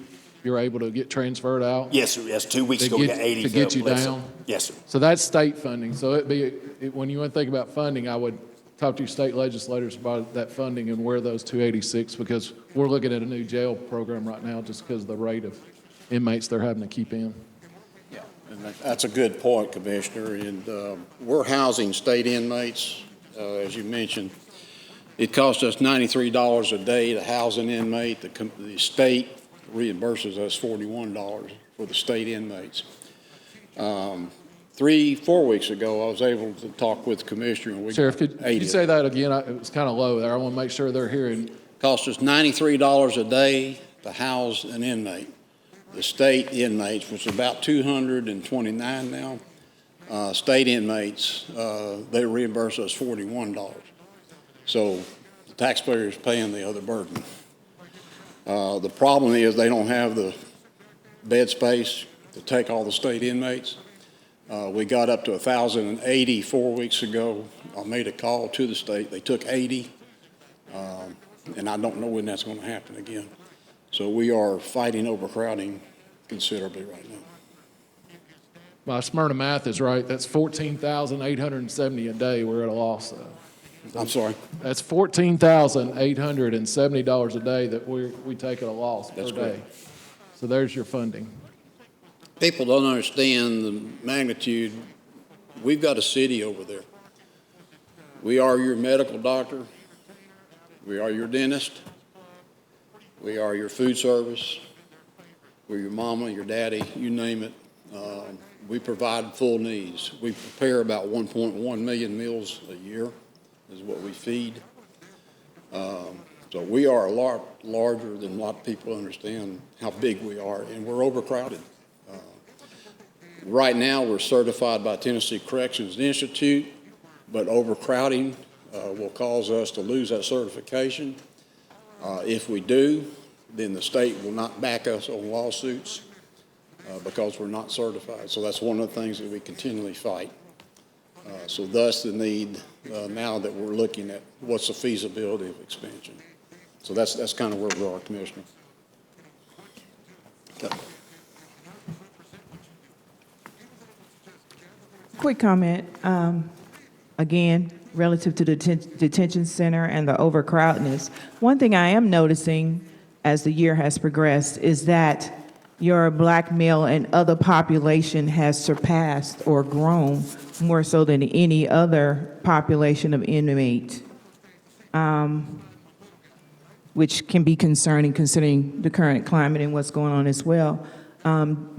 you're able to get transferred out? Yes, sir. Yes, 2 weeks ago we got 80. To get you down? Yes, sir. So that's state funding. So when you want to think about funding, I would talk to your state legislators about that funding and where those 286, because we're looking at a new jail program right now just because of the rate of inmates they're having to keep in. Yeah, and that's a good point, Commissioner. And we're housing state inmates, as you mentioned. It costs us $93 a day to house an inmate. The state reimburses us $41 for the state inmates. 3-4 weeks ago, I was able to talk with the Commissioner. And Sheriff, could you say that again? It was kind of low there. I want to make sure they're hearing. Costs us $93 a day to house an inmate. The state inmates, which is about 229 now, state inmates, they reimburse us $41. So the taxpayer is paying the other burden. The problem is they don't have the bed space to take all the state inmates. We got up to 1,080 4 weeks ago. I made a call to the state. They took 80, and I don't know when that's going to happen again. So we are fighting overcrowding considerably right now. My Smyrna math is right. That's 14,870 a day. We're at a loss. I'm sorry? That's $14,870 a day that we take at a loss per day. Correct. So there's your funding. People don't understand the magnitude. We've got a city over there. We are your medical doctor. We are your dentist. We are your food service. We're your mama, your daddy, you name it. We provide full needs. We prepare about 1.1 million meals a year is what we feed. So we are a lot larger than a lot of people understand how big we are, and we're overcrowded. Right now, we're certified by Tennessee Corrections Institute, but overcrowding will cause us to lose that certification. If we do, then the state will not back us on lawsuits because we're not certified. So that's one of the things that we continually fight. So thus the need now that we're looking at what's the feasibility of expansion. So that's kind of where we are, Commissioner. Okay. Quick comment, again, relative to the detention center and the overcrowdedness. One thing I am noticing as the year has progressed is that your black male and other population has surpassed or grown more so than any other population of inmate, which can be concerning considering the current climate and what's going on as well.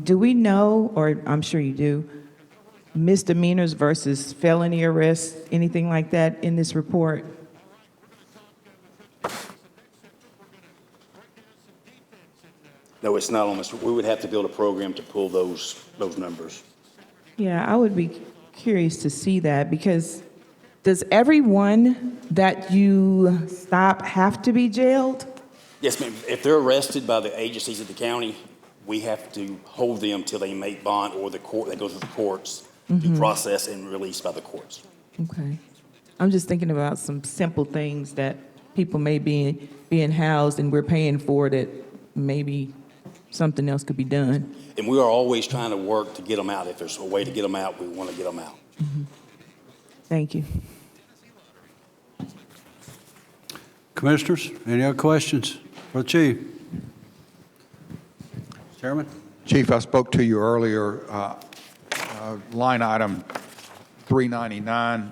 Do we know, or I'm sure you do, misdemeanors versus felony arrests, anything like that in this report? No, it's not on this. We would have to build a program to pull those numbers. Yeah, I would be curious to see that, because does everyone that you stop have to be jailed? Yes, ma'am. If they're arrested by the agencies of the county, we have to hold them till they make bond or the court, they go to the courts, due process and released by the courts. Okay. I'm just thinking about some simple things that people may be being housed and we're paying for, that maybe something else could be done. And we are always trying to work to get them out. If there's a way to get them out, we want to get them out. Thank you. Commissioners, any other questions for the Chief? Chairman? Chief, I spoke to you earlier, line item 399.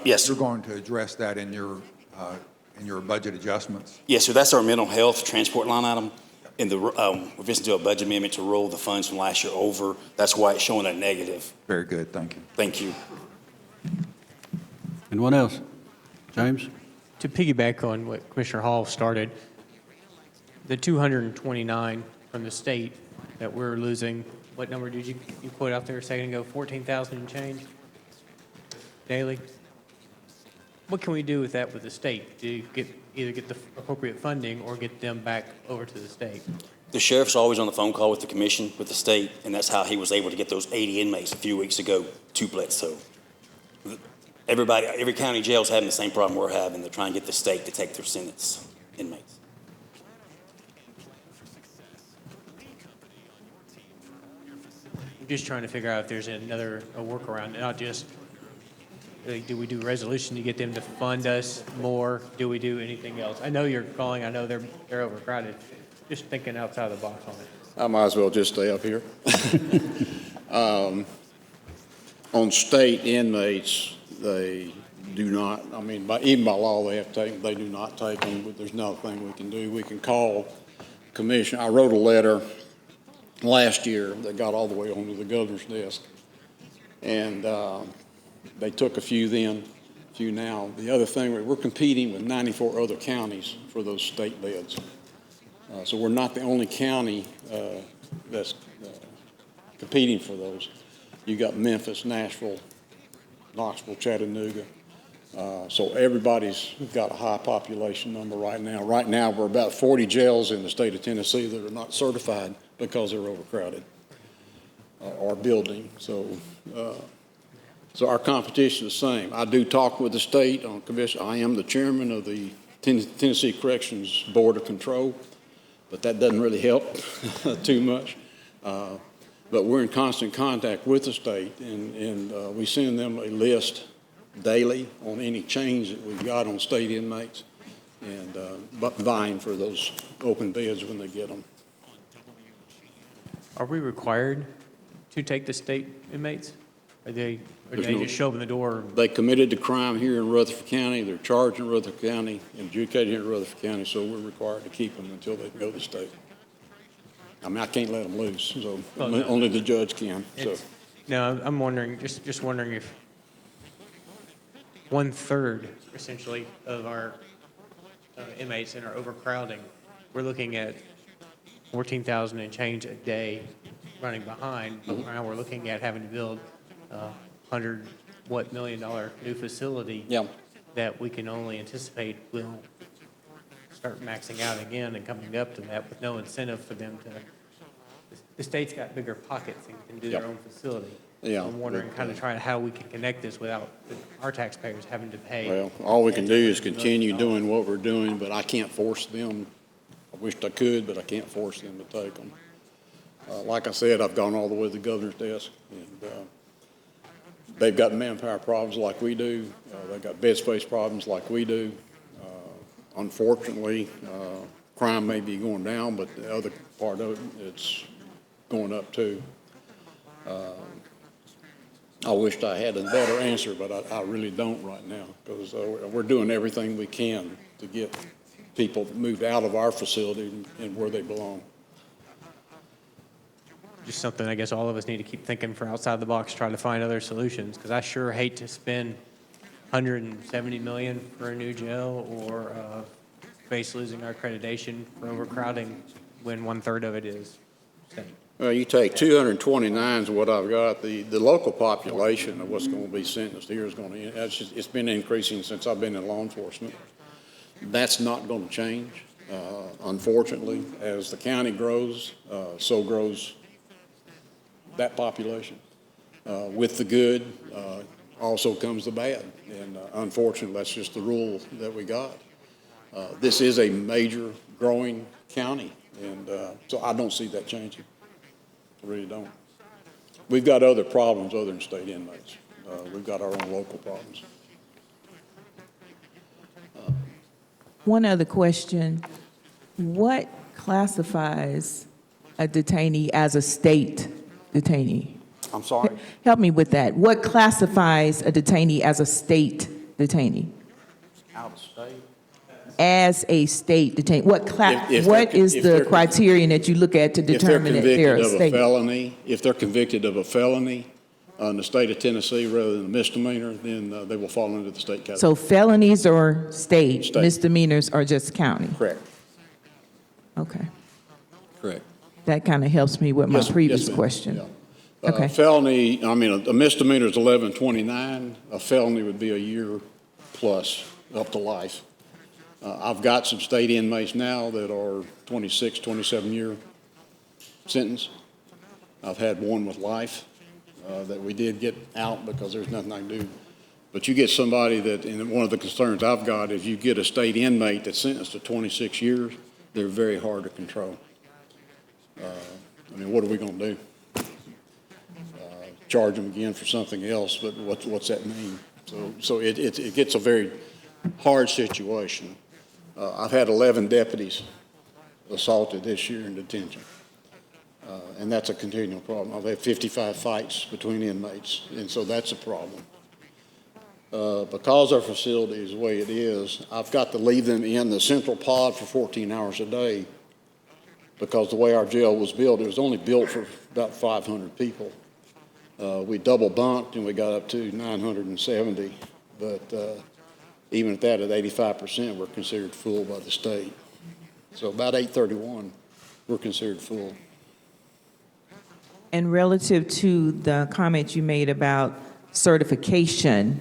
Yes, sir. You're going to address that in your budget adjustments? Yes, sir. That's our mental health transport line item. And we're going to do a budget amendment to roll the funds from last year over. That's why it's showing a negative. Very good. Thank you. Thank you. Anyone else? James? To piggyback on what Commissioner Hall started, the 229 from the state that we're losing, what number did you quote out there a second ago? 14,000 and change daily? What can we do with that with the state? Do you either get the appropriate funding or get them back over to the state? The sheriff's always on the phone call with the commission, with the state, and that's how he was able to get those 80 inmates a few weeks ago to Bledsoe. Every county jail is having the same problem we're having. They're trying to get the state to take their sentence inmates. I'm just trying to figure out if there's a workaround, not just, do we do resolution to get them to fund us more? Do we do anything else? I know you're calling, I know they're overcrowded. Just thinking outside the box on it. I might as well just stay up here. On state inmates, they do not, I mean, even by law, they have to take them. They do not take them, but there's nothing we can do. We can call commission. I wrote a letter last year that got all the way onto the governor's desk. And they took a few then, a few now. The other thing, we're competing with 94 other counties for those state beds. So we're not the only county that's competing for those. You got Memphis, Nashville, Knoxville, Chattanooga. So everybody's got a high population number right now. Right now, we're about 40 jails in the state of Tennessee that are not certified because they're overcrowded or building. So our competition is the same. I do talk with the state on commission. I am the chairman of the Tennessee Corrections Board of Control, but that doesn't really help too much. But we're in constant contact with the state, and we send them a list daily on any change that we've got on state inmates, and vying for those open beds when they get them. Are we required to take the state inmates? Or do they just show up in the door? They committed to crime here in Rutherford County. They're charged in Rutherford County, adjudicated here in Rutherford County, so we're required to keep them until they go to state. I mean, I can't let them loose, so only the judge can. So. No, I'm wondering, just wondering if 1/3, essentially, of our inmates in our overcrowding, we're looking at 14,000 and change a day running behind, but now we're looking at having to build $100 million new facility that we can only anticipate will start maxing out again and coming up to that with no incentive for them to. The state's got bigger pockets and can do their own facility. Yeah. I'm wondering kind of trying how we can connect this without our taxpayers having to pay. Well, all we can do is continue doing what we're doing, but I can't force them. I wished I could, but I can't force them to take them. Like I said, I've gone all the way to the governor's desk, and they've got manpower problems like we do. They've got bed space problems like we do. Unfortunately, crime may be going down, but the other part of it, it's going up too. I wished I had a better answer, but I really don't right now, because we're doing everything we can to get people moved out of our facility and where they belong. Just something I guess all of us need to keep thinking for outside the box, trying to find other solutions, because I sure hate to spend $170 million for a new jail or face losing our accreditation for overcrowding when 1/3 of it is state. Well, you take 229 is what I've got. The local population of what's going to be sentenced here is going to, it's been increasing since I've been in law enforcement. That's not going to change. Unfortunately, as the county grows, so grows that population. With the good, also comes the bad. And unfortunately, that's just the rule that we got. This is a major growing county, and so I don't see that changing. I really don't. We've got other problems other than state inmates. We've got our own local problems. One other question. What classifies a detainee as a state detainee? I'm sorry? Help me with that. What classifies a detainee as a state detainee? Out of state? As a state detainee, what If is if the they're- criterion that you look at to determine that they're a If state? they're convicted of a felony in the state of Tennessee rather than a misdemeanor, then they will fall under the state category. So felonies are state, misdemeanors are just county? Correct. Okay. Correct. That kind of helps me with my Yes, previous yes, ma'am. question. Yeah. Okay. Felony, I mean, a misdemeanor is 1129. A felony would be a year plus, up to life. I've got some state inmates now that are 26, 27-year sentence. I've had one with life that we did get out because there's nothing I can do. But you get somebody that, and one of the concerns I've got is you get a state inmate that's sentenced to 26 years, they're very hard to control. I mean, what are we going to do? Charge them again for something else, but what's that mean? So it gets a very hard situation. I've had 11 deputies assaulted this year in detention, and that's a continual problem. I've had 55 fights between inmates, and so that's a problem. Because our facility is the way it is, I've got to leave them in the central pod for 14 hours a day because the way our jail was built, it was only built for about 500 people. We double bunked and we got up to 970, but even at that, at 85%, we're considered full by the state. So about 831, we're considered full. And relative to the comment you made about certification,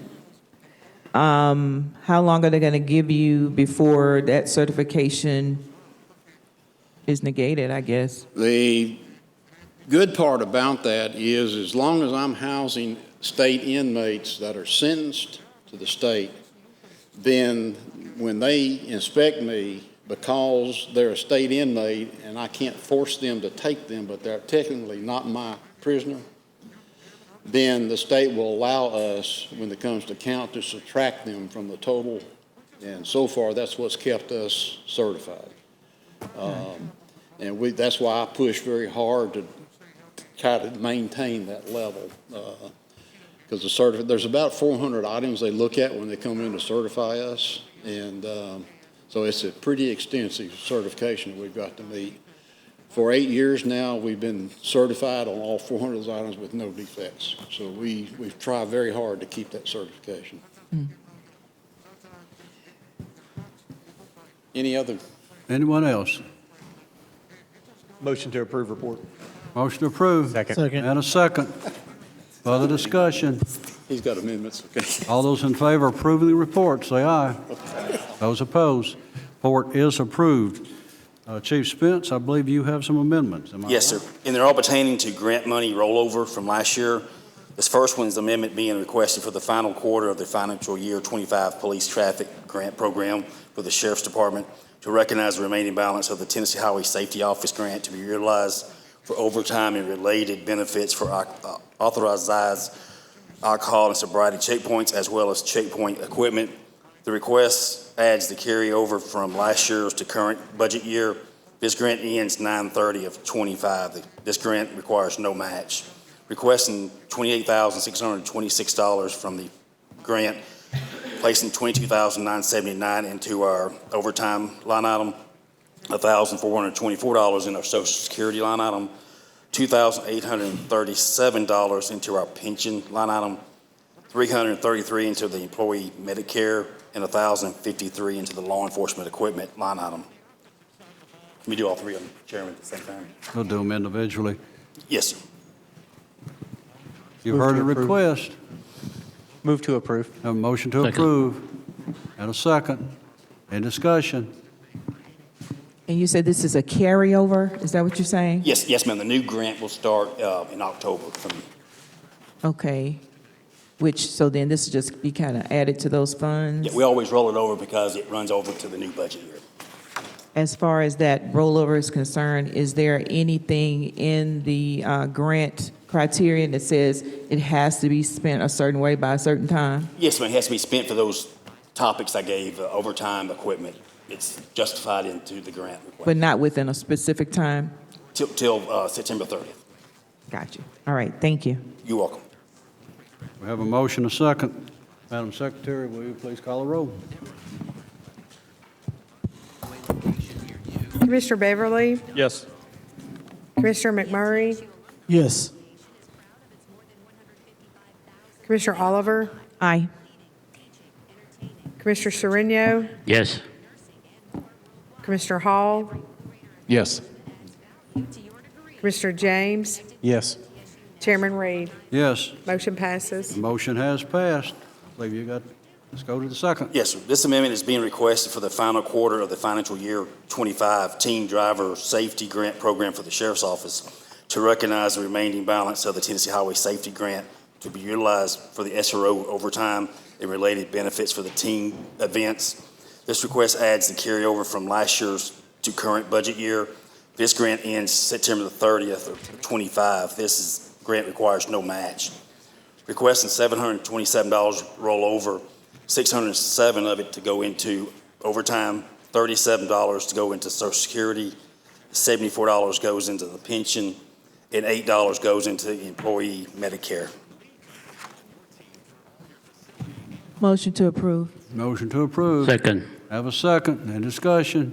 how long are they going to give you before that certification is negated, I guess? The good part about that is as long as I'm housing state inmates that are sentenced to the state, then when they inspect me, because they're a state inmate and I can't force them to take them, but they're technically not my prisoner, then the state will allow us, when it comes to count, to subtract them from the total. And so far, that's what's kept us certified. And that's why I push very hard to try to maintain that level. Because there's about 400 items they look at when they come in to certify us. And so it's a pretty extensive certification we've got to meet. For 8 years now, we've been certified on all 400 of those items with no defects. So we've tried very hard to keep that certification. Any other? Anyone else? Motion to approve report. Motion approved. Second. And a second. Further discussion. He's got amendments, okay. All those in favor of approving the report, say aye. Those opposed, report is approved. Chief Spence, I believe you have some amendments. Am I Yes, right? sir. And they're all pertaining to grant money rollover from last year. This first one is amendment being requested for the final quarter of the financial year 25 police traffic grant program for the Sheriff's Department to recognize the remaining balance of the Tennessee Highway Safety Office grant to be utilized for overtime and related benefits for authorized alcohol and sobriety checkpoints as well as checkpoint equipment. The request adds the carryover from last year's to current budget year. This grant ends 9/30 of 25. This grant requires no match. Requesting $28,626 from the grant, placing $22,979 into our overtime line item, $1,424 in our Social Security line item, $2,837 into our pension line item, $333 into the employee Medicare, and $1,053 into the law enforcement equipment line item. Let me do all three of them, Chairman, at the same time. We'll do them individually. Yes, sir. You've heard the request. Move to approve. Have a motion to Second. approve and a second. Any discussion? And you said this is a carryover? Is that what you're saying? Yes, ma'am. The new grant will start in October. Okay. So then this will just be kind of added to those funds? Yeah, we always roll it over because it runs over to the new budget year. As far as that rollover is concerned, is there anything in the grant criterion that says it has to be spent a certain way by a certain time? Yes, ma'am. It has to be spent for those topics I gave, overtime, equipment. It's justified into the grant request. But not within a specific time? Till September 30th. Got you. All right, thank you. You're welcome. We have a motion, a second. Madam Secretary, will you please call the roll? Commissioner Beverly, Yes. Commissioner McMurray, Yes. Commissioner Oliver, Aye. Commissioner Sereno, Yes. Commissioner Hall, Yes. Commissioner James, Yes. Chairman Reed. Yes, Motion passes. the motion has passed. I believe you got, let's go to the second. Yes, sir. This amendment is being requested for the final quarter of the financial year 25 Teen Driver Safety Grant Program for the Sheriff's Office to recognize the remaining balance of the Tennessee Highway Safety Grant to be utilized for the SRO overtime and related benefits for the teen events. This request adds the carryover from last year's to current budget year. This grant ends September the 30th of 25. This grant requires no match. Requesting $727 rollover, $607 of it to go into overtime, $37 to go into Social Security, $74 goes into the pension, and $8 goes into employee Medicare. Motion to approve. Motion to approve. Second. Have a second. Any discussion?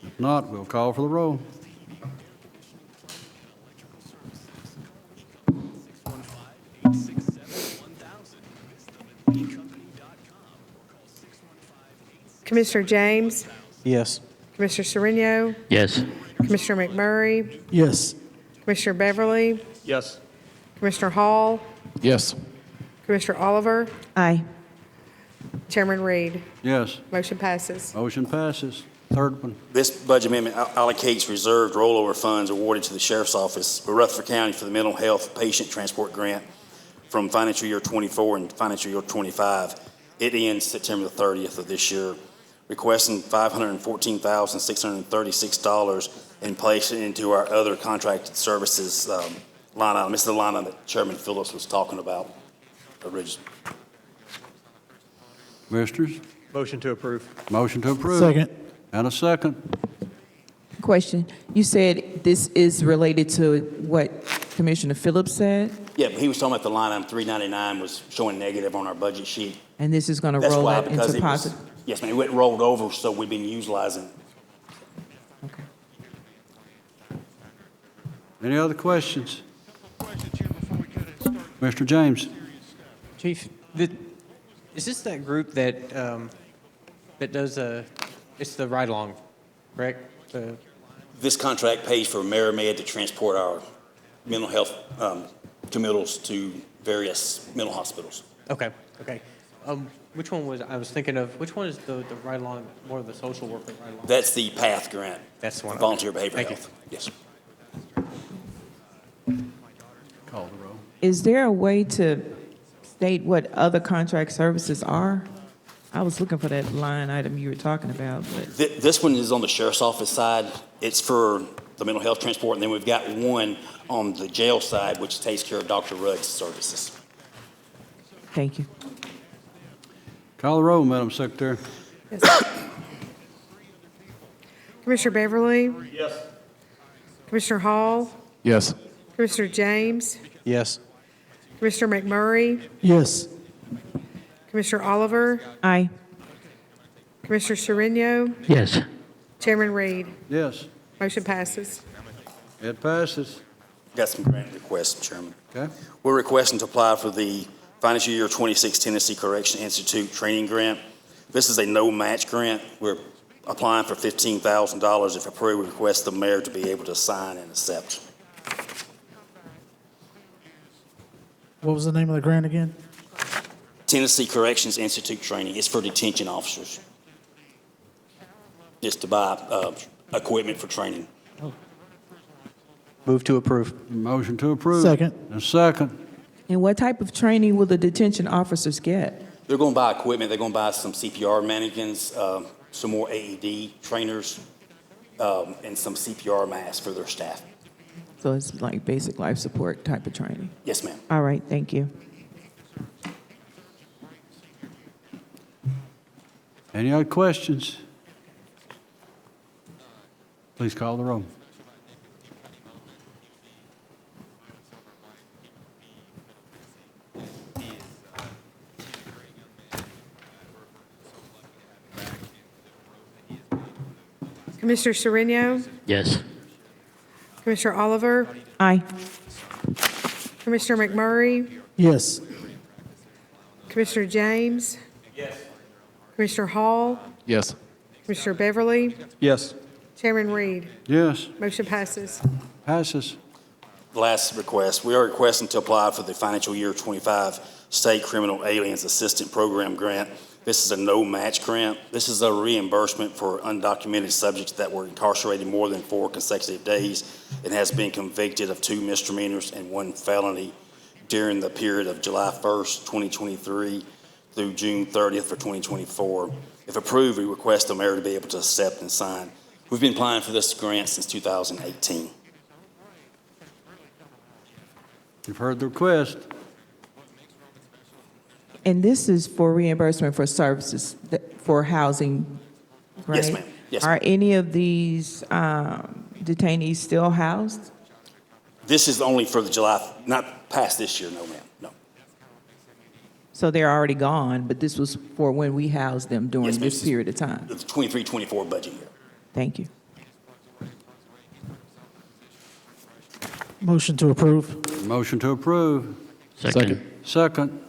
If not, we'll call for the roll. Commissioner James, Yes. Commissioner Sereno, Yes. Commissioner McMurray, Yes. Commissioner Beverly, Yes. Commissioner Hall, Yes. Commissioner Oliver, Aye. Chairman Reed. Yes, Motion passes. motion passes. Third one. This budget amendment allocates reserved rollover funds awarded to the Sheriff's Office for Rutherford County for the Mental Health Patient Transport Grant from financial year 24 and financial year 25. It ends September the 30th of this year. Requesting $514,636 and placing it into our other contracted services line item. This is the line item that Chairman Phillips was talking about originally. Commissioners, Motion to approve. motion to approve. Second. And a second. Question. You said this is related to what Commissioner Phillips said, Yeah, but he was talking about the line item 399 was showing negative on our budget sheet. and this is going to That's roll why, that because into it was, positive? yes, ma'am, it went rolled over, so we've been utilizing it. Any other questions? Mr. James? Chief, is this that group that that does it's the ride-along, correct? This contract pays for Merimed to transport our mental health commutals to various mental hospitals. Okay. Which one was, I was thinking of, which one is the ride-along, more of the social worker ride-along? That's the PATH grant. That's the one. Volunteer Behavioral Thank you. Health. Yes. Is there a way to state what other contract services are? I was looking for that line item you were talking about, but This one is on the sheriff's office side. It's for the mental health transport, and then we've got one on the jail side, which takes care of Dr. Rudd's services. thank you. Call the roll, Madam Secretary. Commissioner Beverly? Yes. Commissioner Hall? Yes. Commissioner James? Yes. Commissioner McMurray? Yes. Commissioner Oliver? Aye. Commissioner Sereno? Yes. Chairman Reed? Yes, Motion passes. it passes. Got some grant requests, Mr. Chairman. Okay. We're requesting to apply for the financial year 26 Tennessee Correctional Institute training grant. This is a no-match grant. We're applying for $15,000. If approved, we request the mayor to be able to sign and accept. What was the name of the grant again? Tennessee Corrections Institute training. It's for detention officers. It's to buy equipment for training. Move to approve. Motion to approve. Second. A second. And what type of training will the detention officers get? They're going to buy equipment. They're going to buy some CPR mannequins, some more AED trainers, and some CPR masks for their staff. So it's like basic life support type of training? Yes, ma'am. All right, thank you. Any other questions? Please call the roll. Commissioner Sereno? Yes. Commissioner Oliver? Aye. Commissioner McMurray? Yes. Commissioner James? Yes. Commissioner Hall? Yes. Commissioner Beverly? Yes. Chairman Reed? Yes, Motion passes. passes. Last request, we are requesting to apply for the financial year 25 State Criminal Aliens Assistant Program Grant. This is a no-match grant. This is a reimbursement for undocumented subjects that were incarcerated more than 4 consecutive days and has been convicted of 2 misdemeanors and 1 felony during the period of July 1st, 2023 through June 30th for 2024. If approved, we request the mayor to be able to accept and sign. We've been applying for this grant since 2018. You've heard the request. And this is for reimbursement for services for housing, right? Yes, ma'am. Yes, Are ma'am. any of these detainees still housed? This is only for the July, not past this year, no, ma'am, no. So they're already gone, but this was for when we housed them during Yes, ma'am. this period of time? The 23-24 budget year. Thank you. Motion to approve. Motion to approve. Second. Second.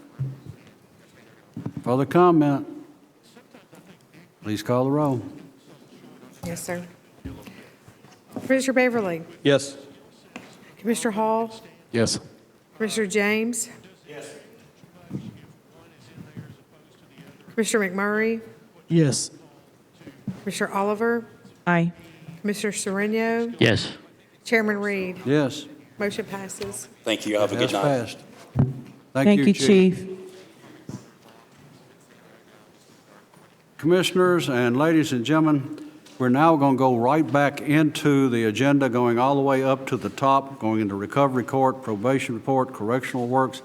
Further comment? Please call the roll. Yes, sir. Commissioner Beverly? Yes. Commissioner Hall? Yes. Commissioner James? Yes. Commissioner McMurray? Yes. Commissioner Oliver? Aye. Commissioner Sereno? Yes. Chairman Reed? Yes. Motion passes. Thank you. Have a good Has night. passed. Thank you, Chief. Commissioners and ladies and gentlemen, we're now going to go right back into the agenda, going all the way up to the top, going into recovery court, probation report, correctional works.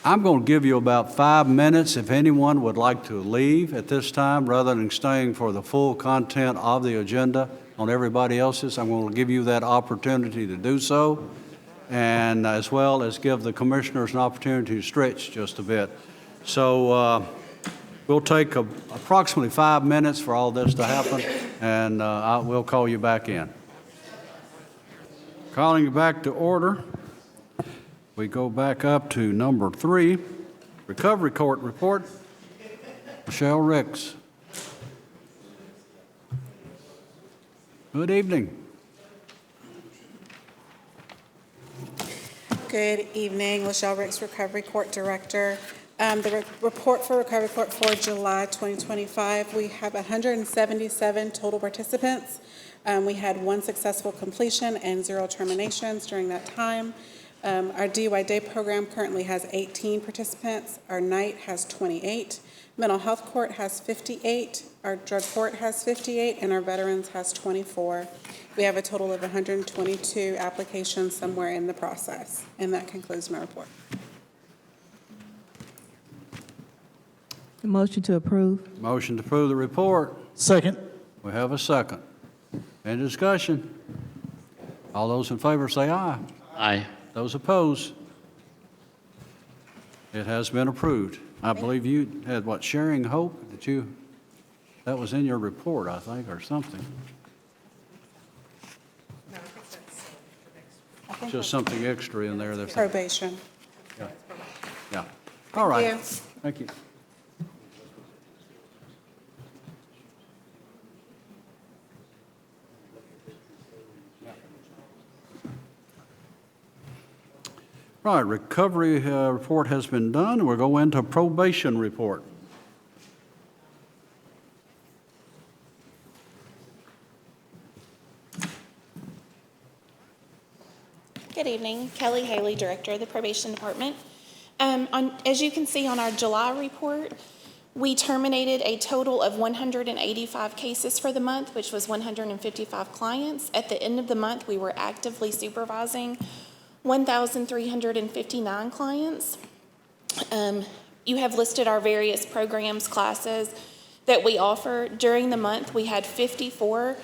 I'm going to give you about 5 minutes if anyone would like to leave at this time rather than staying for the full content of the agenda on everybody else's. I'm going to give you that opportunity to do so, and as well as give the commissioners an opportunity to stretch just a bit. So we'll take approximately 5 minutes for all this to happen, and we'll call you back in. Calling you back to order. We go back up to number 3, Recovery Court Report. LaChelle Ricks. Good evening. Good evening, LaChelle Ricks, Recovery Court Director. The report for Recovery Court for July 2025, we have 177 total participants. We had 1 successful completion and 0 terminations during that time. Our DUI day program currently has 18 participants. Our night has 28. Mental health court has 58. Our drug court has 58, and our veterans has 24. We have a total of 122 applications somewhere in the process. And that concludes my report. Motion to approve. Motion to approve the report. Second. We have a second. Any discussion? All those in favor say aye. Aye. Those opposed? It has been approved. I believe you had, what, sharing hope? That was in your report, I think, or something. Just something extra in there. Probation. Yeah. Yeah. All right. Thank you. Thank you. Right, recovery report has been done. We'll go into probation report. Good evening. Kelly Haley, Director of the Probation Department. As you can see on our July report, we terminated a total of 185 cases for the month, which was 155 clients. At the end of the month, we were actively supervising 1,359 clients. You have listed our various programs, classes that we offer. During the month, we had 54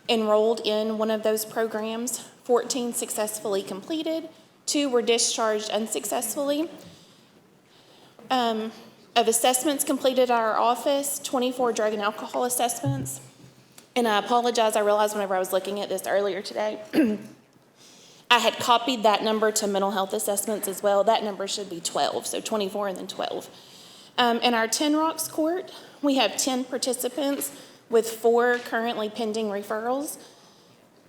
enrolled in one of those programs, 14 successfully completed, 2 were discharged unsuccessfully. Of assessments completed at our office, 24 drug and alcohol assessments. And I apologize, I realized whenever I was looking at this earlier today, I had copied that number to mental health assessments as well. That number should be 12, so 24 and then 12. In our 10 Rocks court, we have 10 participants with 4 currently pending referrals.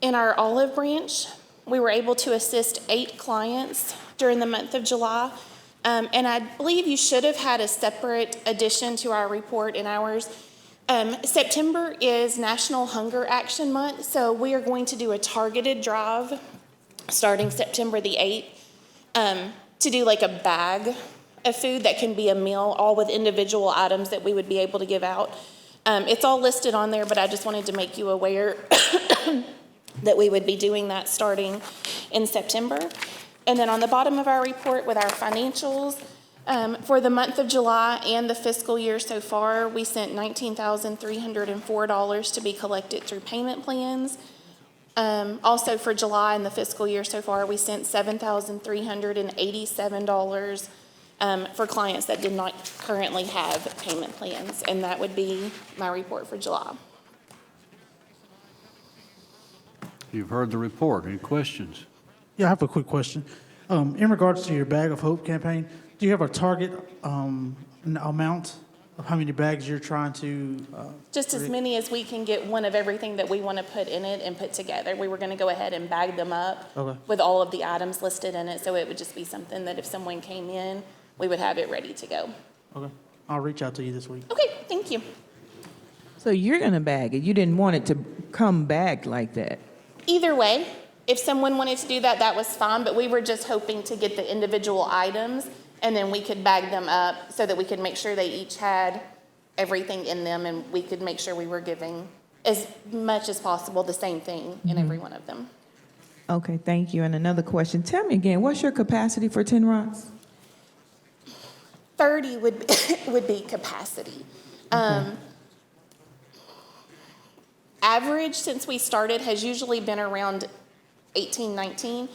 In our Olive Branch, we were able to assist 8 clients during the month of July. And I believe you should have had a separate addition to our report in ours. September is National Hunger Action Month, so we are going to do a targeted drive starting September the 8th, to do like a bag of food that can be a meal, all with individual items that we would be able to give out. It's all listed on there, but I just wanted to make you aware that we would be doing that starting in September. And then on the bottom of our report with our financials, for the month of July and the fiscal year so far, we sent $19,304 to be collected through payment plans. Also for July and the fiscal year so far, we sent $7,387 for clients that did not currently have payment plans, and that would be my report for July. You've heard the report. Any questions? Yeah, I have a quick question. In regards to your Bag of Hope campaign, do you have a target amount of how many bags you're trying to? Just as many as we can get one of everything that we want to put in it and put together. We were going to go ahead and bag them up with all of the items listed in it, so it would just be something that if someone came in, we would have it ready to go. Okay, I'll reach out to you this week. Okay, thank you. So you're going to bag it. You didn't want it to come back like that. Either way, if someone wanted to do that, that was fine, but we were just hoping to get the individual items and then we could bag them up so that we could make sure they each had everything in them and we could make sure we were giving as much as possible the same thing in every one of them. Okay, thank you. And another question. Tell me again, what's your capacity for 10 Rocks? 30 would be capacity. Average since we started has usually been around 18, 19.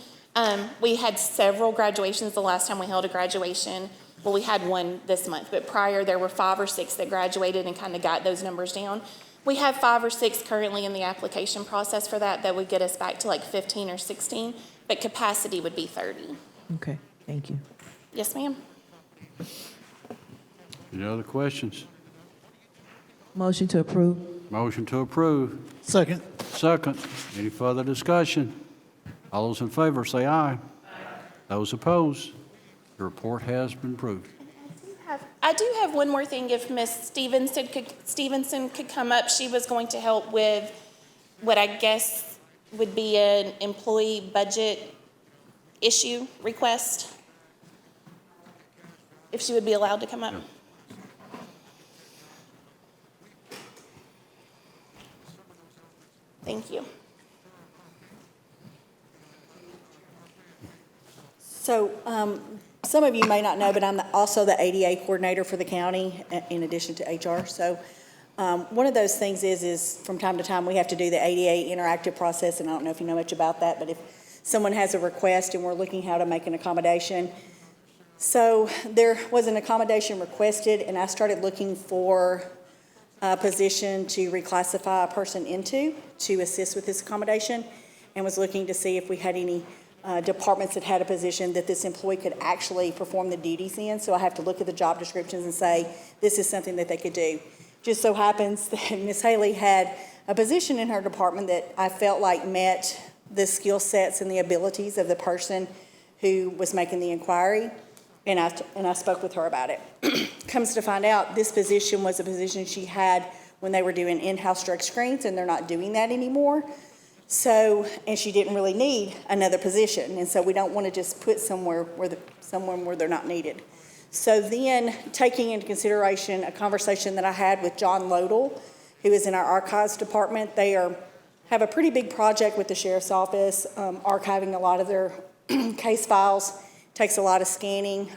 We had several graduations the last time we held a graduation. Well, we had one this month, but prior there were 5 or 6 that graduated and kind of got those numbers down. We have 5 or 6 currently in the application process for that would get us back to like 15 or 16, but capacity would be 30. Okay, thank you. Yes, ma'am. Any other questions? Motion to approve. Motion to approve. Second. Second. Any further discussion? All those in favor say aye. Those opposed? The report has been approved. I do have one more thing. If Ms. Stevenson could come up, she was going to help with what I guess would be an employee budget issue request. If she would be allowed to come up. Thank you. So some of you may not know, but I'm also the ADA coordinator for the county in addition to HR. So one of those things is from time to time we have to do the ADA interactive process, and I don't know if you know much about that, but if someone has a request and we're looking how to make an accommodation. So there was an accommodation requested, and I started looking for a position to reclassify a person into to assist with this accommodation, and was looking to see if we had any departments that had a position that this employee could actually perform the duties in. So I have to look at the job descriptions and say, this is something that they could do. Just so happens that Ms. Haley had a position in her department that I felt like met the skill sets and the abilities of the person who was making the inquiry, and I spoke with her about it. Comes to find out, this position was a position she had when they were doing in-house drug screens, and they're not doing that anymore. So, and she didn't really need another position, and so we don't want to just put someone where they're not needed. So then, taking into consideration a conversation that I had with John Lodell, who is in our archives department, they have a pretty big project with the sheriff's office, archiving a lot of their case files. Takes a lot of scanning,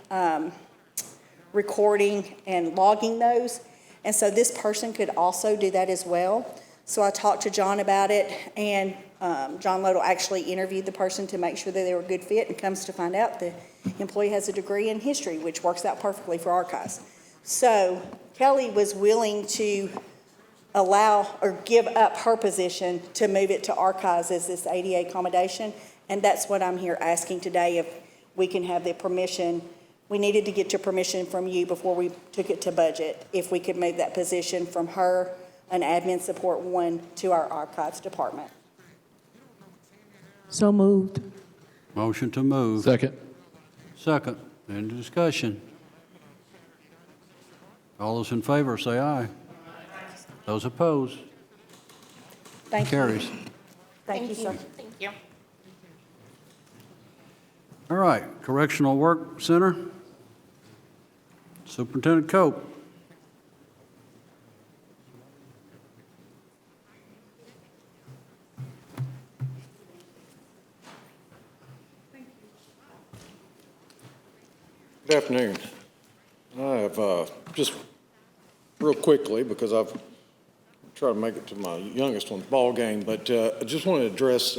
recording, and logging those. And so this person could also do that as well. So I talked to John about it, and John Lodell actually interviewed the person to make sure that they were a good fit, and comes to find out the employee has a degree in history, which works out perfectly for archives. So Kelly was willing to allow or give up her position to move it to archives as this ADA accommodation, and that's what I'm here asking today, if we can have the permission. We needed to get your permission from you before we took it to budget, if we could move that position from her, an admin support one, to our archives department. So moved. Motion to move. Second. Second. Any discussion? All those in favor say aye. Those opposed? Thank you. Carries. Thank you, sir. Thank you. All right, Correctional Work Center. Superintendent Cope. Good afternoon. I have just real quickly, because I've tried to make it to my youngest one's ball game, but I just want to address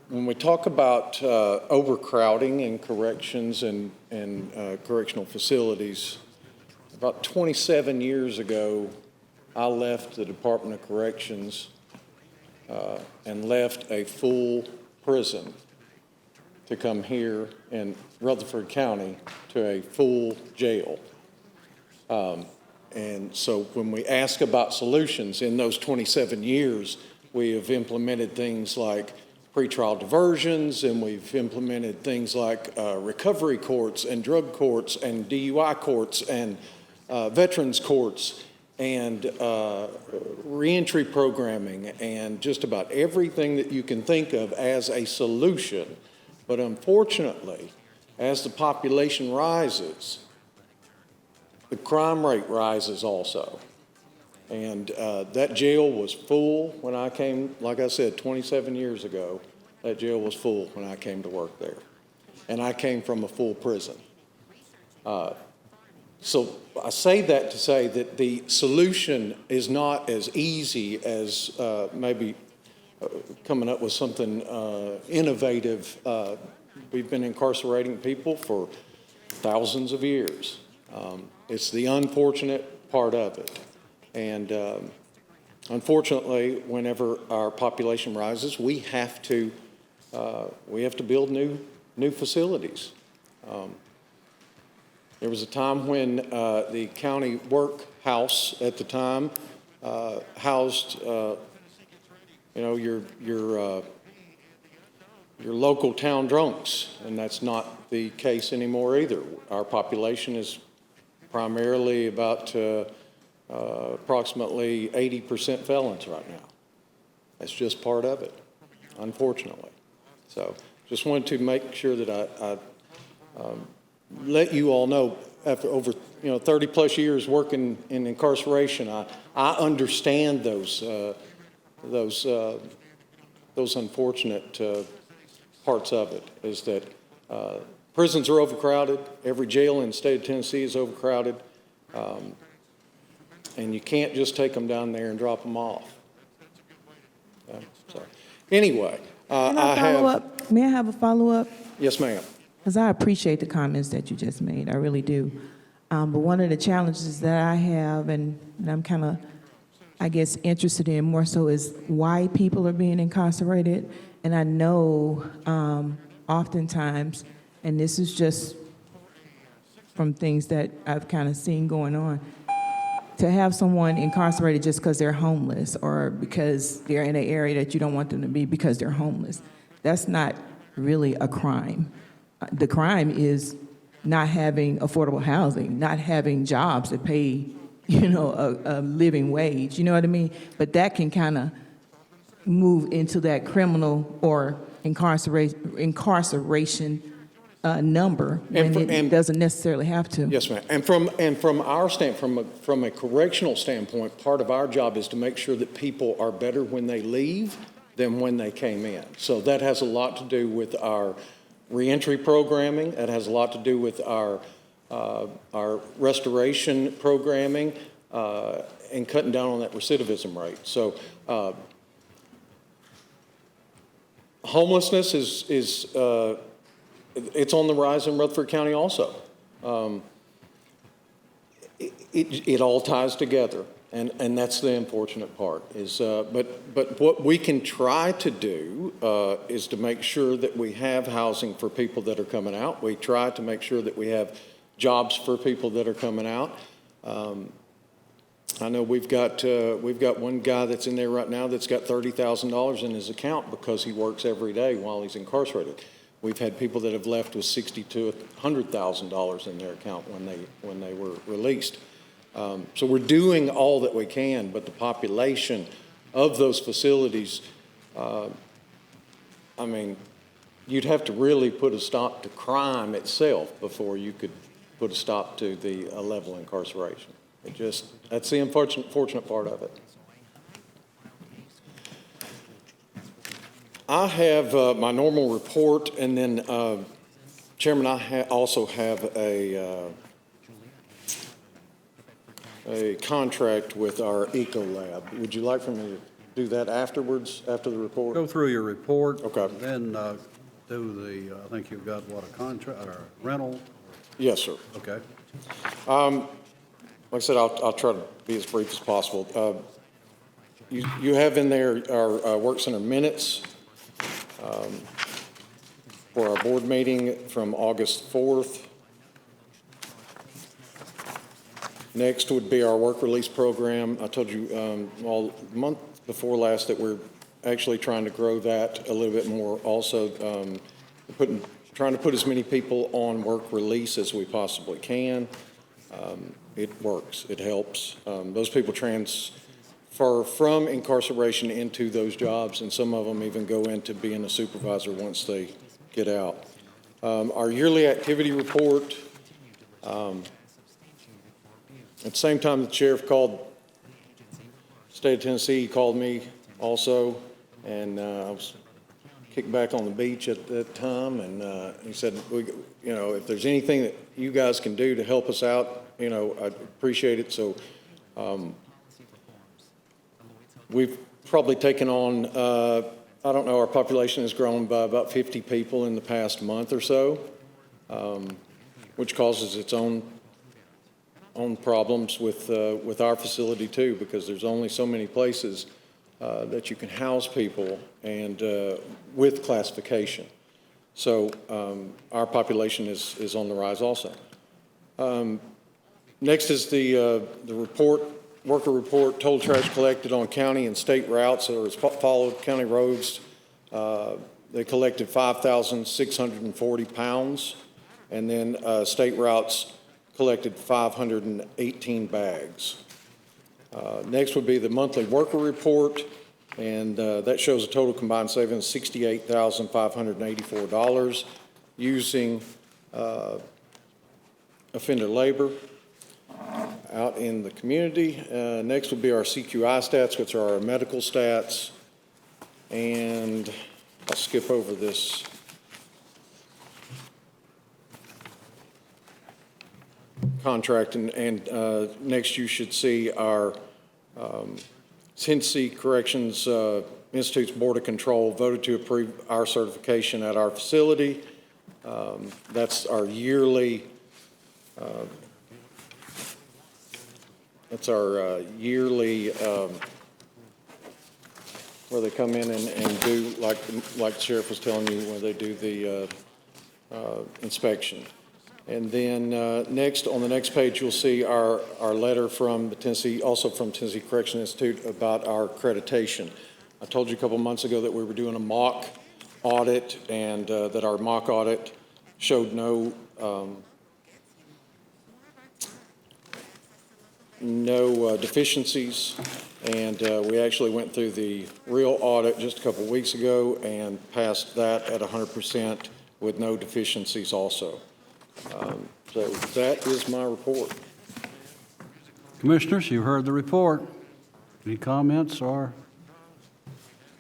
when we talk about overcrowding in corrections and correctional facilities. About 27 years ago, I left the Department of Corrections and left a full prison to come here in Rutherford County to a full jail. And so when we ask about solutions in those 27 years, we have implemented things like pretrial diversions, and we've implemented things like recovery courts and drug courts and DUI courts and veterans courts and reentry programming and just about everything that you can think of as a solution. But unfortunately, as the population rises, the crime rate rises also. And that jail was full when I came, like I said, 27 years ago. That jail was full when I came to work there. And I came from a full prison. So I say that to say that the solution is not as easy as maybe coming up with something innovative. We've been incarcerating people for thousands of years. It's the unfortunate part of it. And unfortunately, whenever our population rises, we have to build new facilities. There was a time when the county workhouse at the time housed, your local town drunks, and that's not the case anymore either. Our population is primarily about approximately 80% felons right now. That's just part of it, unfortunately. So just wanted to make sure that I let you all know, after over 30-plus years working in incarceration, I understand those unfortunate parts of it, is that prisons are overcrowded. Every jail in the state of Tennessee is overcrowded. And you can't just take them down there and drop them off. So anyway, May I have a follow-up? Yes, ma'am. Because I appreciate the comments that you just made. I really do. But one of the challenges that I have, and I'm kind of, I guess, interested in more so, is why people are being incarcerated. And I know oftentimes, and this is just from things that I've kind of seen going on, to have someone incarcerated just because they're homeless or because they're in an area that you don't want them to be because they're homeless, that's not really a crime. The crime is not having affordable housing, not having jobs that pay, a living wage, you know what I mean? But that can kind of move into that criminal or incarceration number when it doesn't necessarily have to. Yes, ma'am. And from our from a correctional standpoint, part of our job is to make sure that people are better when they leave than when they came in. So that has a lot to do with our reentry programming. That has a lot to do with our restoration programming and cutting down on that recidivism rate. So homelessness is it's on the rise in Rutherford County also. It all ties together, and that's the unfortunate part. But what we can try to do is to make sure that we have housing for people that are coming out. We try to make sure that we have jobs for people that are coming out. I know we've got one guy that's in there right now that's got $30,000 in his account because he works every day while he's incarcerated. We've had people that have left with $60,000 to $100,000 in their account when they were released. So we're doing all that we can, but the population of those facilities, you'd have to really put a stop to crime itself before you could put a stop to the level of incarceration. That's the unfortunate part of it. I have my normal report, and then, Chairman, I also have a contract with our Eco Lab. Would you like for me to do that afterwards, after the report? Go through your report. Okay. Then do the, I think you've got, a contract or a rental? Yes, sir. Okay. Like I said, I'll try to be as brief as possible. You have in there our work center minutes for our board meeting from August 4th. Next would be our work release program. I told you all month before last that we're actually trying to grow that a little bit more. Also, trying to put as many people on work release as we possibly can. It works. It helps. Those people transfer from incarceration into those jobs, and some of them even go into being a supervisor once they get out. Our yearly activity report. At the same time, the sheriff called the state of Tennessee. He called me also, and I was kicked back on the beach at that time, and he said, if there's anything that you guys can do to help us out, I'd appreciate it. So we've probably taken on, I don't know, our population has grown by about 50 people in the past month or so, which causes its own problems with our facility too, because there's only so many places that you can house people and with classification. So our population is on the rise also. Next is the report, worker report, total trash collected on county and state routes that are followed, county roads. They collected 5,640 pounds, and then state routes collected 518 bags. Next would be the monthly worker report. And that shows a total combined savings of $68,584 using offender labor out in the community. Next will be our CQI stats, which are our medical stats. And I'll skip over this. Contract, and next you should see our Tennessee Corrections Institute's Board of Control voted to approve our certification at our facility. That's our yearly where they come in and do, like the Sheriff was telling you, where they do the inspection. And then next, on the next page, you'll see our letter from the Tennessee, also from Tennessee Correctional Institute about our accreditation. I told you a couple months ago that we were doing a mock audit and that our mock audit showed no deficiencies. And we actually went through the real audit just a couple weeks ago and passed that at 100% with no deficiencies also. So that is my report. Commissioners, you heard the report. Any comments or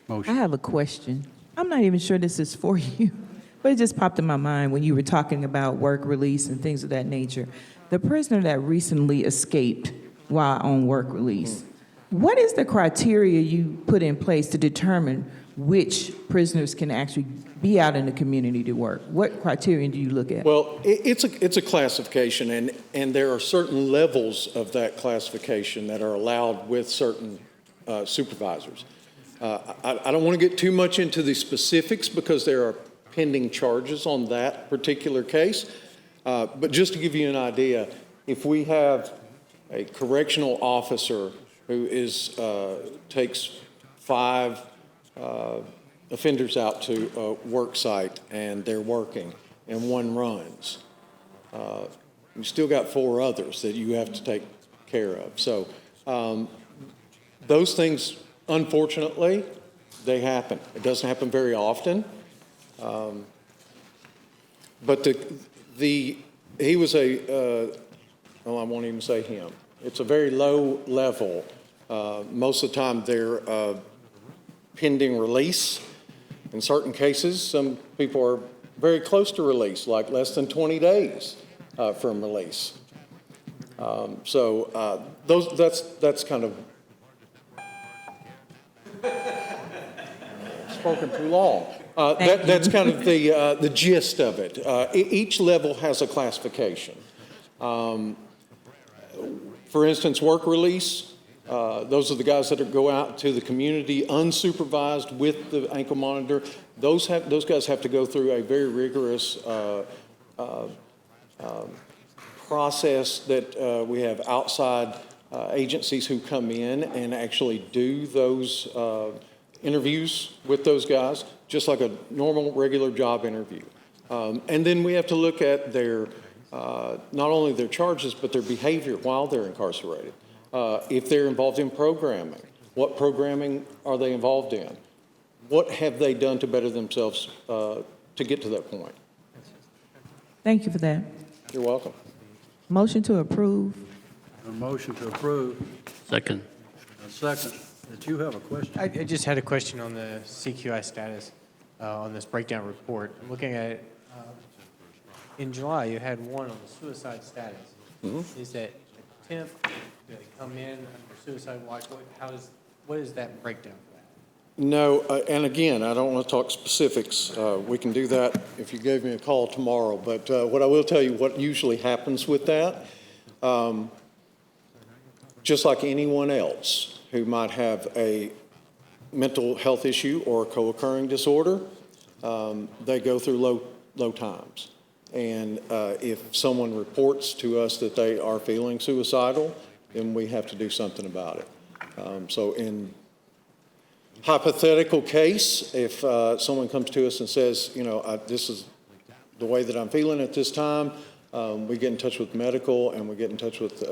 motion? I have a question. I'm not even sure this is for you, but it just popped in my mind when you were talking about work release and things of that nature. The prisoner that recently escaped while on work release, what is the criteria you put in place to determine which prisoners can actually be out in the community to work? What criteria do you look at? Well, it's a classification, and there are certain levels of that classification that are allowed with certain supervisors. I don't want to get too much into the specifics because there are pending charges on that particular case. But just to give you an idea, if we have a correctional officer who takes 5 offenders out to a work site and they're working and one runs, you still got 4 others that you have to take care of. So those things, unfortunately, they happen. It doesn't happen very often. But he was I won't even say him. It's a very low level. Most of the time they're pending release. In certain cases, some people are very close to release, like less than 20 days from release. That's kind of spoken too long. That's kind of the gist of it. Each level has a classification. For instance, work release, those are the guys that go out to the community unsupervised with the ankle monitor. Those guys have to go through a very rigorous process that we have outside agencies who come in and actually do those interviews with those guys, just like a normal, regular job interview. And then we have to look at their, not only their charges, but their behavior while they're incarcerated. If they're involved in programming, what programming are they involved in? What have they done to better themselves to get to that point? Thank you for that. You're welcome. Motion to approve. A motion to approve. Second. A second. Did you have a question? I just had a question on the CQI status on this breakdown report. I'm looking at it. In July, you had one on the suicide status. Mm-hmm. Is that attempt? Do they come in under suicide watch? What is that breakdown for that? No, and again, I don't want to talk specifics. We can do that if you gave me a call tomorrow. But what I will tell you, what usually happens with that, just like anyone else who might have a mental health issue or a co-occurring disorder, they go through low times. And if someone reports to us that they are feeling suicidal, then we have to do something about it. So in hypothetical case, if someone comes to us and says, this is the way that I'm feeling at this time, we get in touch with medical and we get in touch with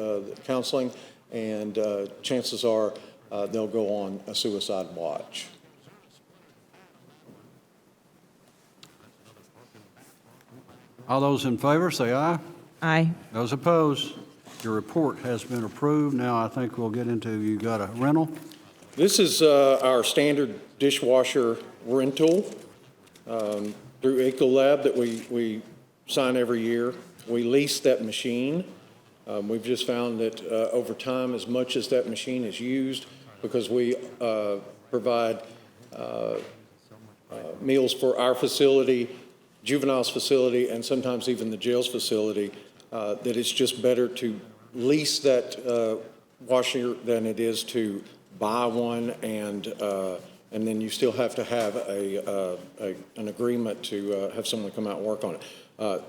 counseling, and chances are they'll go on a suicide watch. All those in favor, say aye. Aye. Those opposed, your report has been approved. Now I think we'll get into, you got a rental? This is our standard dishwasher rental through Ecolab that we sign every year. We lease that machine. We've just found that over time, as much as that machine is used, because we provide meals for our facility, juveniles facility, and sometimes even the jails facility, that it's just better to lease that washer than it is to buy one, and then you still have to have an agreement to have someone come out and work on it.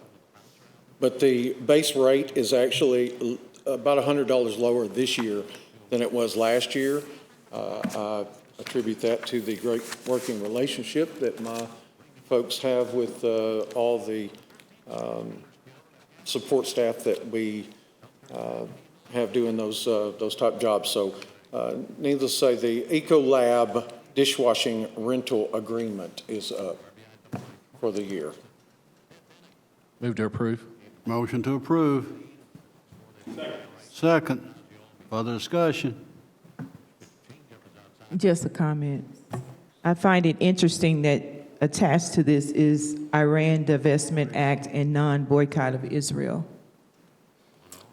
But the base rate is actually about $100 lower this year than it was last year. I attribute that to the great working relationship that my folks have with all the support staff that we have doing those type jobs. So needless to say, the Ecolab dishwashing rental agreement is up for the year. Move to approve. Motion to approve. Second. Further discussion? Just a comment. I find it interesting that attached to this is Iran Divestment Act and non-boycott of Israel.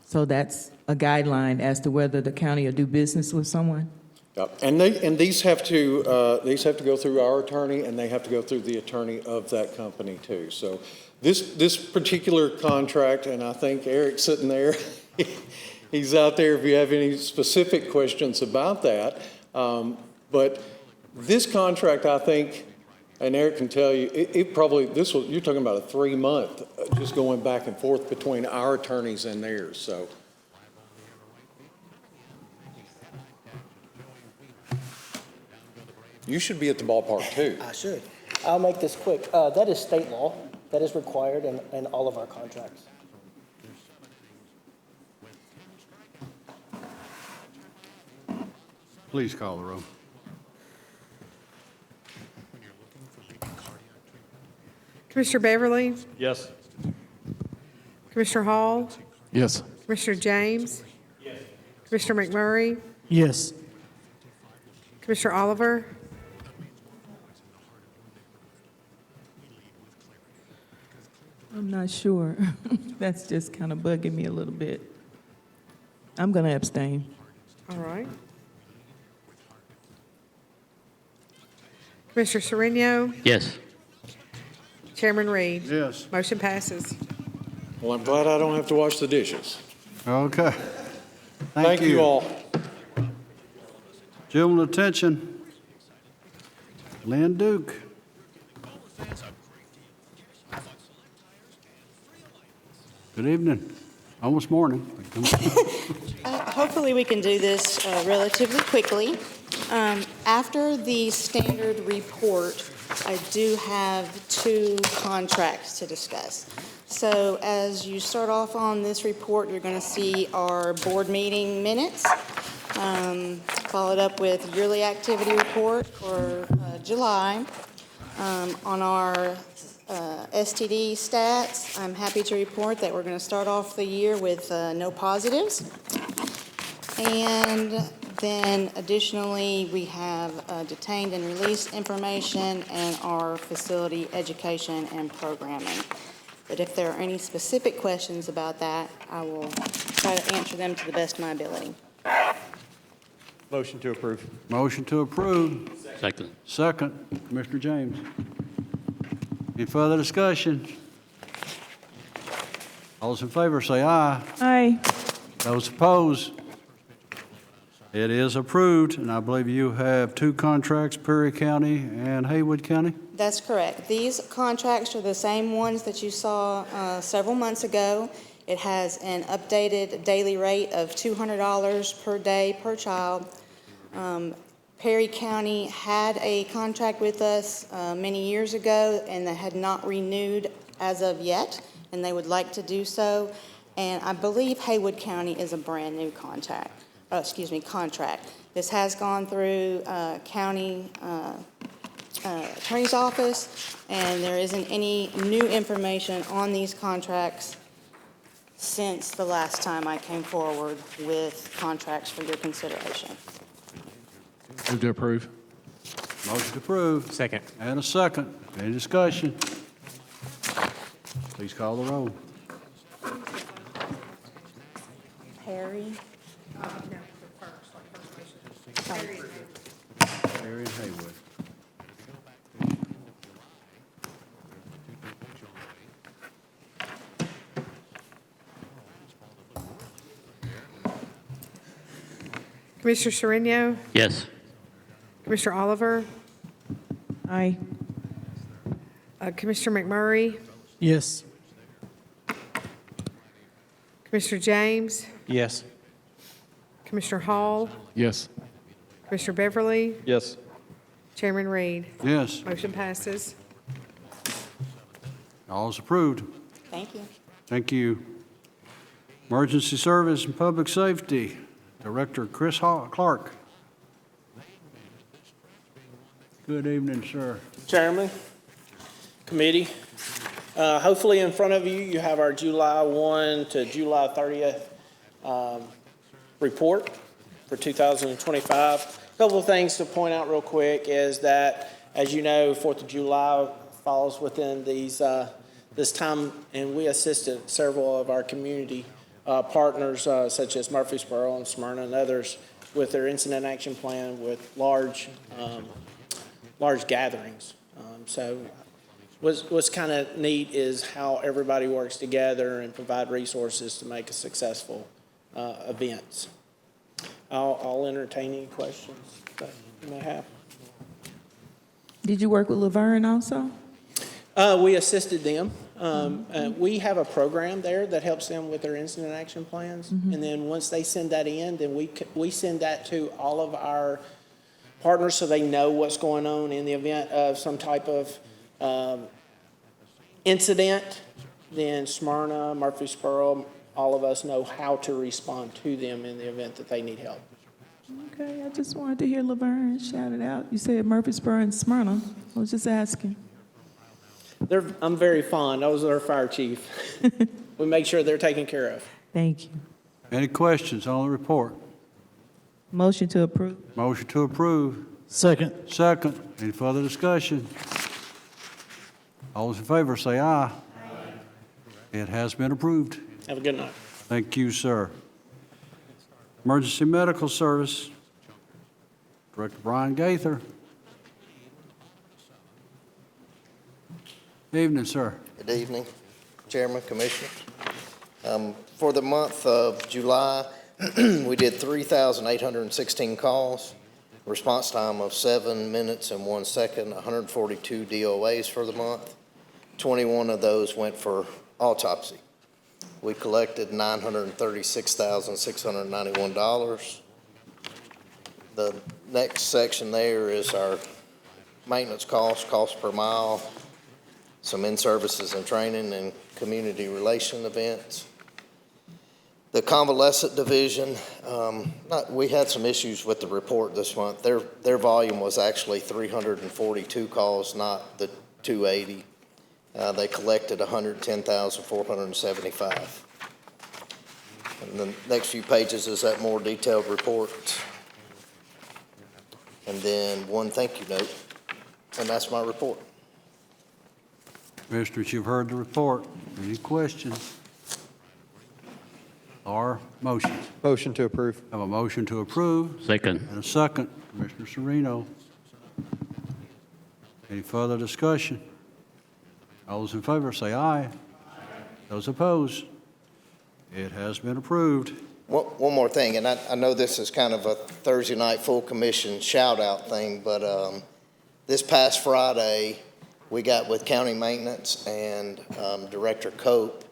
So that's a guideline as to whether the county will do business with someone? Yep. And these have to go through our attorney, and they have to go through the attorney of that company too. So this particular contract, and I think Eric's sitting there, he's out there if you have any specific questions about that. But this contract, I think, and Eric can tell you, you're talking about a 3-month just going back and forth between our attorneys and theirs. So. You should be at the ballpark too. I should. I'll make this quick. That is state law. That is required in all of our contracts. Please call the roll. Commissioner Beverly? Yes. Commissioner Hall? Yes. Commissioner James? Yes. Commissioner McMurray? Yes. Commissioner Oliver? I'm not sure. That's just kind of bugging me a little bit. I'm going to abstain. All right. Commissioner Sereno? Yes. Chairman Reed? Yes. Motion passes. Well, I'm glad I don't have to wash the dishes. Okay. Thank you all. Juvenile detention. Lynn Duke. Good evening. Almost morning. Hopefully we can do this relatively quickly. After the standard report, I do have 2 contracts to discuss. So as you start off on this report, you're going to see our board meeting minutes, followed up with yearly activity report for July. On our STD stats, I'm happy to report that we're going to start off the year with no positives. And then additionally, we have detained and released information and our facility education and programming. But if there are any specific questions about that, I will try to answer them to the best of my ability. Motion to approve. Motion to approve. Second. Second. Commissioner James. Any further discussion? All those in favor say aye. Aye. Those opposed? It is approved, and I believe you have 2 contracts, Perry County and Haywood County? That's correct. These contracts are the same ones that you saw several months ago. It has an updated daily rate of $200 per day per child. Perry County had a contract with us many years ago, and they had not renewed as of yet, and they would like to do so. And I believe Haywood County is a brand-new contract. contract. This has gone through county attorney's office, and there isn't any new information on these contracts since the last time I came forward with contracts for your consideration. Move to approve. Motion to approve. Second. And a second. Any discussion? Please call the roll. Perry? Perry and Haywood. Commissioner Sereno, Yes. Commissioner Oliver, Aye. Commissioner McMurray, Yes. Commissioner James, Yes. Commissioner Hall, Yes. Commissioner Beverly, Yes. Chairman Reed. Yes, Motion passes. all is approved. Thank you. Thank you. Emergency Service and Public Safety, Director Chris Clark. Good evening, sir. Chairman, committee, hopefully in front of you, you have our July 1 to July 30th report for 2025. A couple of things to point out real quick is that, as you know, 4th of July falls within this time, and we assisted several of our community partners, such as Murfreesboro and Smyrna and others, with their incident action plan with large gatherings. So what's kind of neat is how everybody works together and provide resources to make a successful events. I'll entertain any questions that you may have. Did you work with Laverne also? We assisted them. We have a program there that helps them with their incident action plans. And then once they send that in, then we send that to all of our partners so they know what's going on in the event of some type of incident. Then Smyrna, Murfreesboro, all of us know how to respond to them in the event that they need help. Okay, I just wanted to hear Laverne shout it out. You said Murfreesboro and Smyrna. I was just asking. I'm very fond. I was their fire chief. We make sure they're taken care of. Thank you. Any questions on the report? Motion to approve. Motion to approve. Second. Second. Any further discussion? All those in favor say aye. Aye. It has been approved. Have a good night. Thank you, sir. Emergency Medical Service, Director Brian Gaither. Evening, sir. Good evening, Chairman, Commissioners. For the month of July, we did 3,816 calls, response time of 7 minutes and 1 second, 142 DOAs for the month. 21 of those went for autopsy. We collected $936,691. The next section there is our maintenance costs, cost per mile, some in-services and training and community relation events. The convalescent division, we had some issues with the report this month. Their volume was actually 342 calls, not the 280. They collected 110,475. And the next few pages is that more detailed report. And then one thank you note, and that's my report. Commissioners, you've heard the report. Any questions? Or motions? Motion to approve. Have a motion to approve. Second. And a second. Commissioner Sereno. Any further discussion? All those in favor say aye. Those opposed? It has been approved. One more thing, and I know this is kind of a Thursday night full commission shout-out thing, but this past Friday, we got with county maintenance and Director Cope,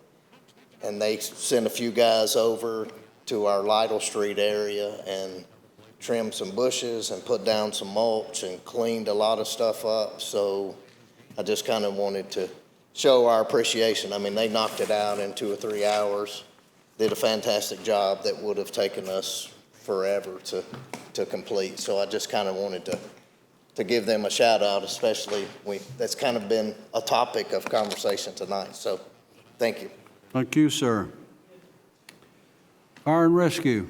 and they sent a few guys over to our Lytle Street area and trimmed some bushes and put down some mulch and cleaned a lot of stuff up. So I just kind of wanted to show our appreciation. I mean, they knocked it out in 2 or 3 hours, did a fantastic job that would have taken us forever to complete. So I just kind of wanted to give them a shout out, especially that's kind of been a topic of conversation tonight. So thank you. Thank you, sir. Fire and Rescue.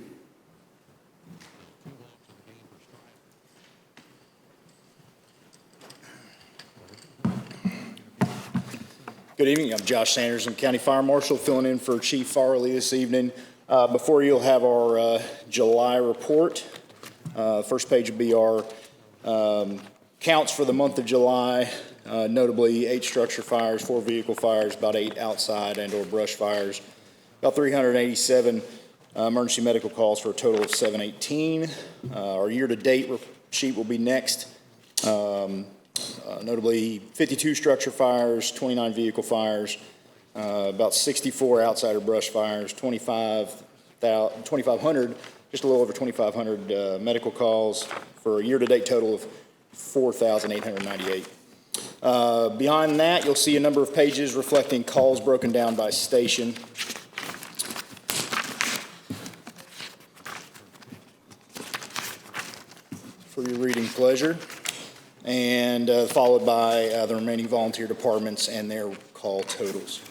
Good evening. I'm Josh Sanders. I'm County Fire Marshal filling in for Chief Farley this evening. Before you'll have our July report. First page will be our counts for the month of July, notably 8 structure fires, 4 vehicle fires, about 8 outside and or brush fires, about 387 emergency medical calls for a total of 718. Our year-to-date sheet will be next. Notably 52 structure fires, 29 vehicle fires, about 64 outside or brush fires, 2,500, just a little over 2,500 medical calls for a year-to-date total of 4,898. Behind that, you'll see a number of pages reflecting calls broken down by station. For your reading pleasure. And followed by the remaining volunteer departments and their call totals.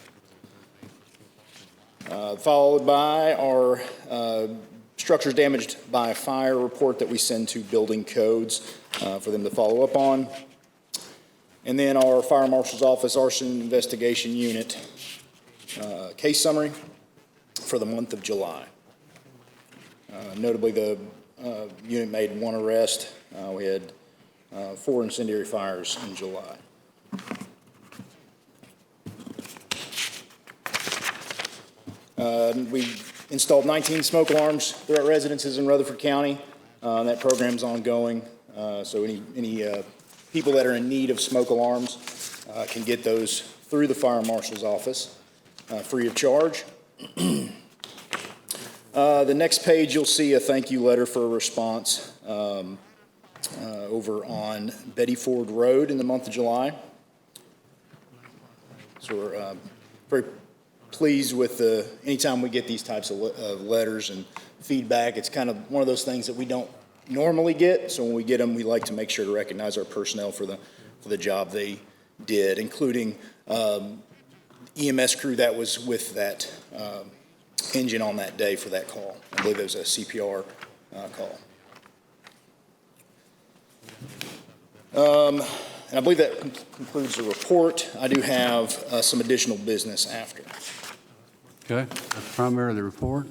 Followed by our structures damaged by a fire report that we send to building codes for them to follow up on. And then our Fire Marshal's Office Arson Investigation Unit case summary for the month of July. Notably, the unit made 1 arrest. We had 4 incendiary fires in July. We installed 19 smoke alarms throughout residences in Rutherford County. That program's ongoing. So any people that are in need of smoke alarms can get those through the Fire Marshal's office free of charge. The next page, you'll see a thank you letter for a response over on Betty Ford Road in the month of July. So we're very pleased with anytime we get these types of letters and feedback. It's kind of one of those things that we don't normally get. So when we get them, we like to make sure to recognize our personnel for the job they did, including EMS crew that was with that engine on that day for that call. I believe it was a CPR call. And I believe that concludes the report. I do have some additional business after. Okay, that's primarily the report.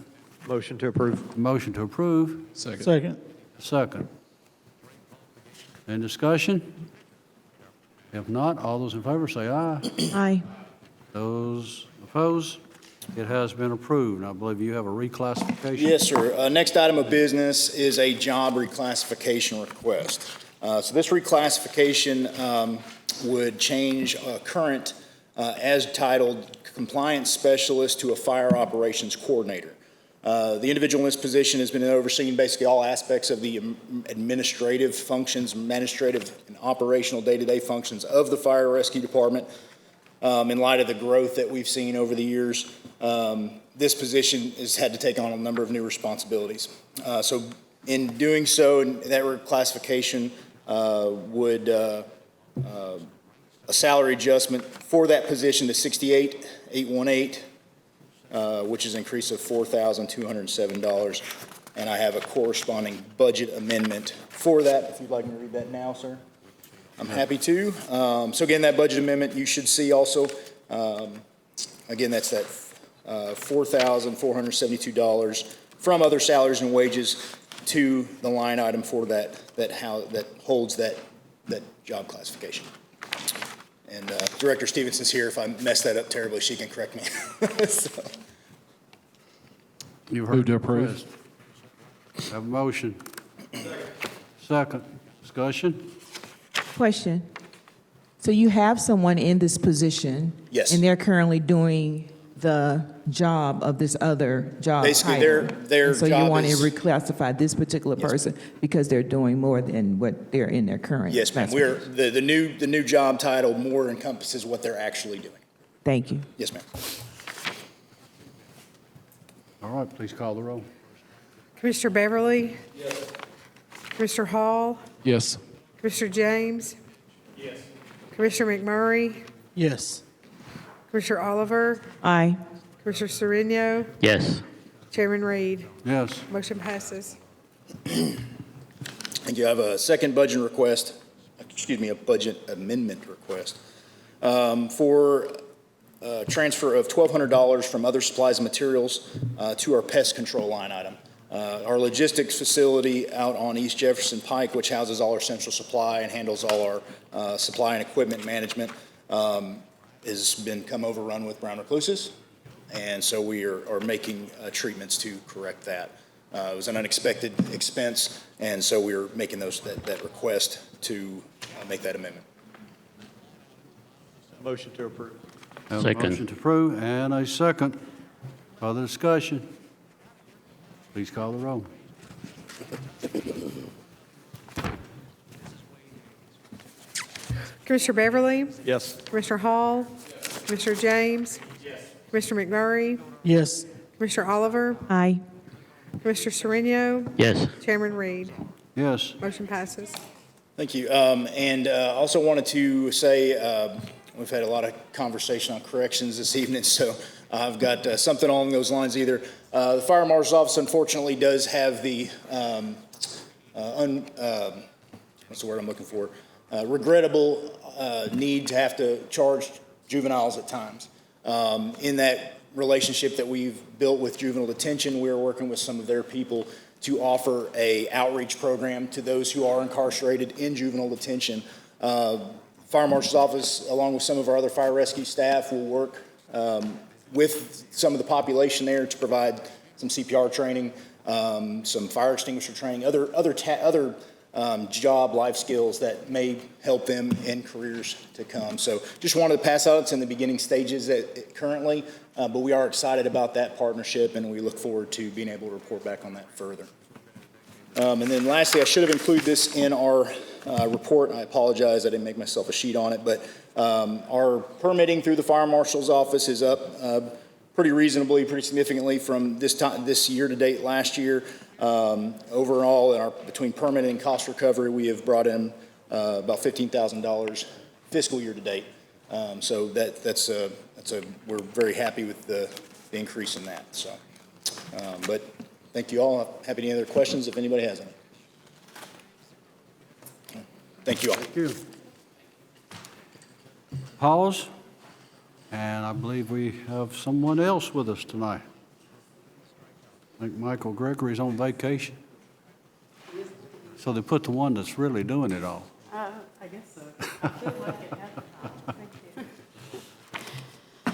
Motion to approve. Motion to approve. Second. Second. Any discussion? If not, all those in favor say aye. Aye. Those opposed? It has been approved. I believe you have a reclassification. Yes, sir. Next item of business is a job reclassification request. So this reclassification would change a current as titled compliance specialist to a fire operations coordinator. The individual in this position has been overseeing basically all aspects of the administrative functions, administrative and operational day-to-day functions of the fire rescue department. In light of the growth that we've seen over the years, this position has had to take on a number of new responsibilities. So in doing so, that reclassification would a salary adjustment for that position to $68,818, which is an increase of $4,207. And I have a corresponding budget amendment for that. If you'd like me to read that now, sir, I'm happy to. So again, that budget amendment you should see also. Again, that's that $4,472 from other salaries and wages to the line item for that holds that job classification. And Director Stevenson's here. If I mess that up terribly, she can correct me. So. You've heard the request. Have a motion. Second. Discussion? Question. So you have someone in this position? Yes. And they're currently doing the job of this other job Basically, title. their And so job you want to is- reclassify this particular person because they're doing more than what they're in their current Yes, ma'am. classification. The new job title more encompasses what they're actually doing. Thank you. Yes, ma'am. All right, please call the roll. Commissioner Beverly? Commissioner Hall? Yes. Commissioner James? Yes. Commissioner McMurray? Yes. Commissioner Oliver? Aye. Commissioner Sereno? Yes. Chairman Reed? Yes. Motion passes. Thank you. I have a second budget request, a budget amendment request for transfer of $1,200 from other supplies and materials to our pest control line item. Our logistics facility out on East Jefferson Pike, which houses all our central supply and handles all our supply and equipment management, has been come overrun with brown recluses. And so we are making treatments to correct that. It was an unexpected expense, and so we are making that request to make that amendment. Motion to approve. Have a Second. motion to approve and a second. Further discussion? Please call the roll. Commissioner Beverly? Yes. Commissioner Hall? Commissioner James? Commissioner McMurray? Yes. Commissioner Oliver? Aye. Commissioner Sereno? Yes. Chairman Reed? Yes. Motion passes. Thank you. And also wanted to say we've had a lot of conversation on corrections this evening, so I've got something along those lines either. The Fire Marshal's Office unfortunately does have the, what's the word I'm looking for? Regrettable need to have to charge juveniles at times. In that relationship that we've built with Juvenile Detention, we're working with some of their people to offer a outreach program to those who are incarcerated in juvenile detention. Fire Marshal's Office, along with some of our other fire rescue staff, will work with some of the population there to provide some CPR training, some fire extinguisher training, other job life skills that may help them in careers to come. So just wanted to pass out. It's in the beginning stages currently, but we are excited about that partnership, and we look forward to being able to report back on that further. And then lastly, I should have included this in our report. I apologize, I didn't make myself a sheet on it, but our permitting through the Fire Marshal's Office is up pretty reasonably, pretty significantly from this year to date last year. Overall, between permitting and cost recovery, we have brought in about $15,000 fiscal year to date. So we're very happy with the increase in that. So, but thank you all. I'm happy to any other questions if anybody has any. Thank you all. Thank you. PAWS, and I believe we have someone else with us tonight. I think Michael Gregory's on vacation. So they put the one that's really doing it all. I guess so. I feel like it happened. Thank you.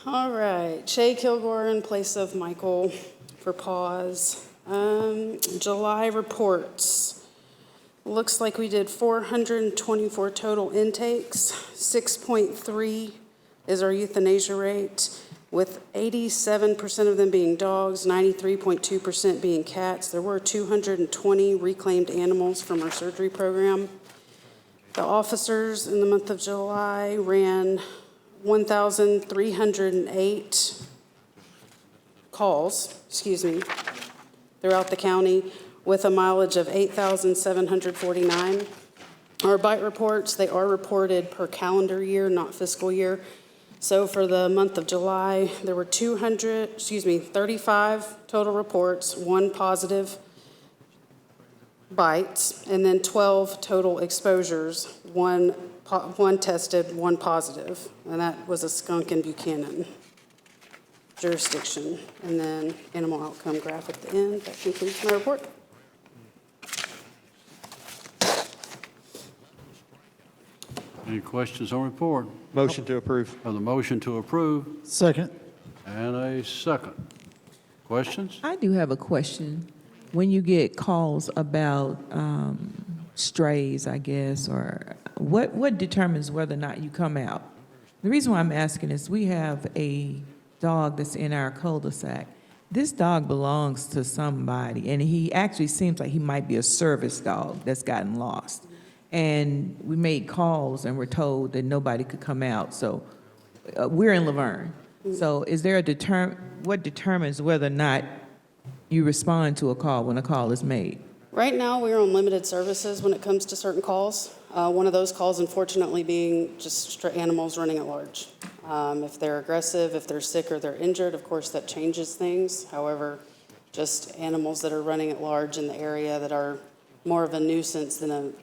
All right, Shay Kilgore in place of Michael for PAWS. July reports. Looks like we did 424 total intakes. 6.3 is our euthanasia rate, with 87% of them being dogs, 93.2% being cats. There were 220 reclaimed animals from our surgery program. The officers in the month of July ran 1,308 calls, throughout the county, with a mileage of 8,749. Our bite reports, they are reported per calendar year, not fiscal year. So for the month of July, there were 35 total reports, 1 positive bites, and then 12 total exposures, 1 tested, 1 positive, and that was a skunk in Buchanan jurisdiction. And then animal outcome graph at the end. That concludes my report. Any questions on report? Motion to approve. Have the motion to approve Second. and a second. Questions? I do have a question. When you get calls about strays, I guess, or what determines whether or not you come out? The reason why I'm asking is we have a dog that's in our cul-de-sac. This dog belongs to somebody, and he actually seems like he might be a service dog that's gotten lost. And we made calls and we're told that nobody could come out. So we're in Laverne. So is there what determines whether or not, you respond to a call when a call is made? Right now, we're on limited services when it comes to certain calls. One of those calls, unfortunately, being just animals running at large. If they're aggressive, if they're sick or they're injured, of course, that changes things. However, just animals that are running at large in the area that are more of a nuisance than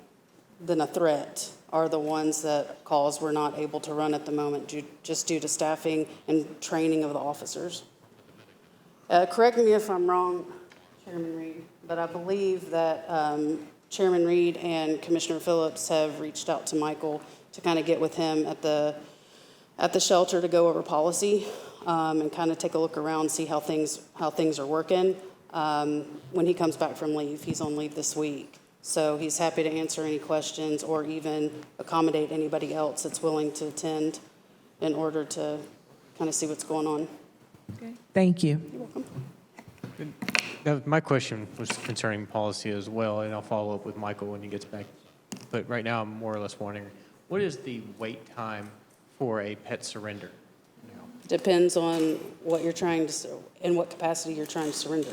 a threat are the ones that calls we're not able to run at the moment just due to staffing and training of the officers. Correct me if I'm wrong, Chairman Reed, but I believe that Chairman Reed and Commissioner Phillips have reached out to Michael to kind of get with him at the shelter to go over policy and kind of take a look around, see how things are working. When he comes back from leave, he's on leave this week. So he's happy to answer any questions or even accommodate anybody else that's willing to attend in order to kind of see what's going on. Okay. Thank you. You're welcome. Now, my question was concerning policy as well, and I'll follow up with Michael when he gets back. But right now, I'm more or less wondering, what is the wait time for a pet surrender? Depends on what you're trying to, in what capacity you're trying to surrender.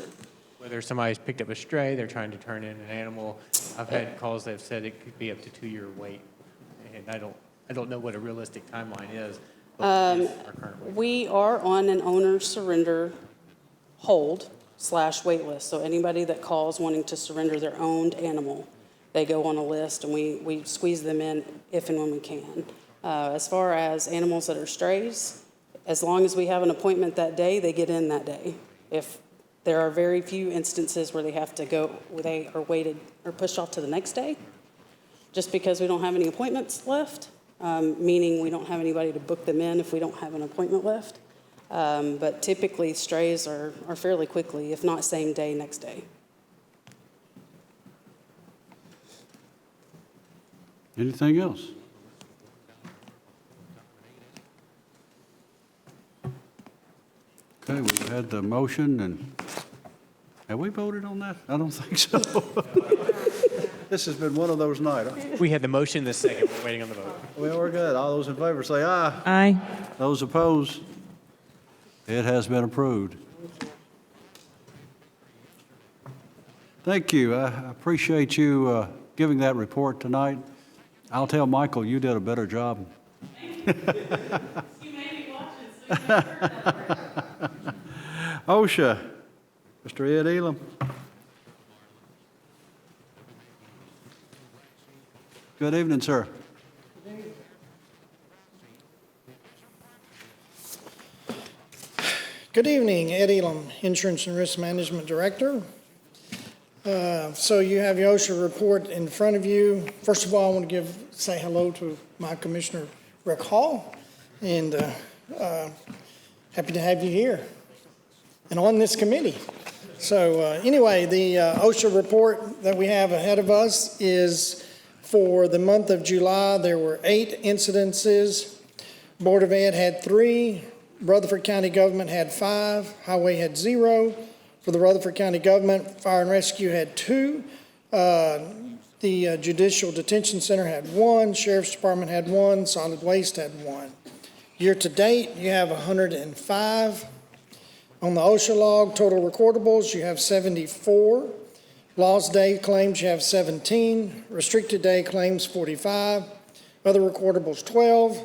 Whether somebody's picked up a stray, they're trying to turn in an animal. I've had calls that have said it could be up to 2-year wait, and I don't know what a realistic timeline is. But what is our current wait? We are on an owner surrender hold/wait list. So anybody that calls wanting to surrender their owned animal, they go on a list and we squeeze them in if and when we can. As far as animals that are strays, as long as we have an appointment that day, they get in that day. If there are very few instances where they have to go, where they are waited or pushed off to the next day, just because we don't have any appointments left, meaning we don't have anybody to book them in if we don't have an appointment left. But typically, strays are fairly quickly, if not same day, next day. Anything else? Okay, we've had the motion, and have we voted on that? I don't think so. This has been one of those nights. We had the motion this second. We're waiting on the vote. Well, we're good. All those in favor say aye. Aye. Those opposed? It has been approved. Thank you. I appreciate you giving that report tonight. I'll tell Michael you did a better job. OSHA, Mr. Ed Elam. Good evening, sir. Good evening, Ed Elam, Insurance and Risk Management Director. So you have your OSHA report in front of you. First of all, I want to say hello to my Commissioner, Rick Hall, and happy to have you here and on this committee. So anyway, the OSHA report that we have ahead of us is for the month of July. There were 8 incidences. Board of Ed had 3. Rutherford County Government had 5. Highway had 0. For the Rutherford County Government, Fire and Rescue had 2. The Judicial Detention Center had 1. Sheriff's Department had 1. Solid Waste had 1. Year to date, you have 105. On the OSHA log, total recordables, you have 74. Lost day claims, you have 17. Restricted day claims, 45. Other recordables, 12.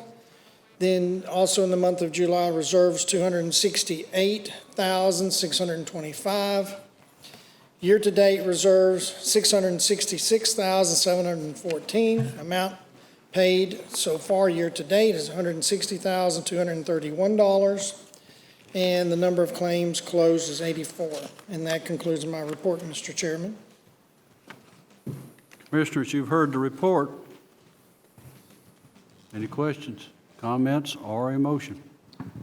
Then also in the month of July, reserves 268,625. Year-to-date reserves 666,714. Amount paid so far year-to-date is $160,231. And the number of claims closed is 84. And that concludes my report, Mr. Chairman. Commissioners, you've heard the report. Any questions, comments, or a motion?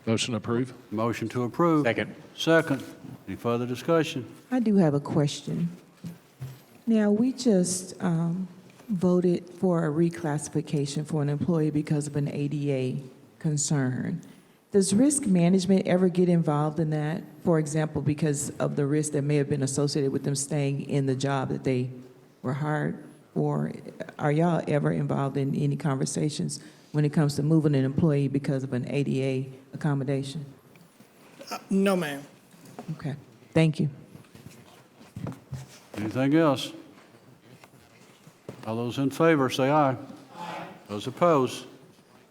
Motion approved. Motion to approve. Second. Second. Any further discussion? I do have a question. Now, we just voted for a reclassification for an employee because of an ADA concern. Does risk management ever get involved in that? For example, because of the risk that may have been associated with them staying in the job that they were hired? Or are y'all ever involved in any conversations when it comes to moving an employee because of an ADA accommodation? No, ma'am. Okay, thank you. Anything else? All those in favor, say aye. Aye. Those opposed,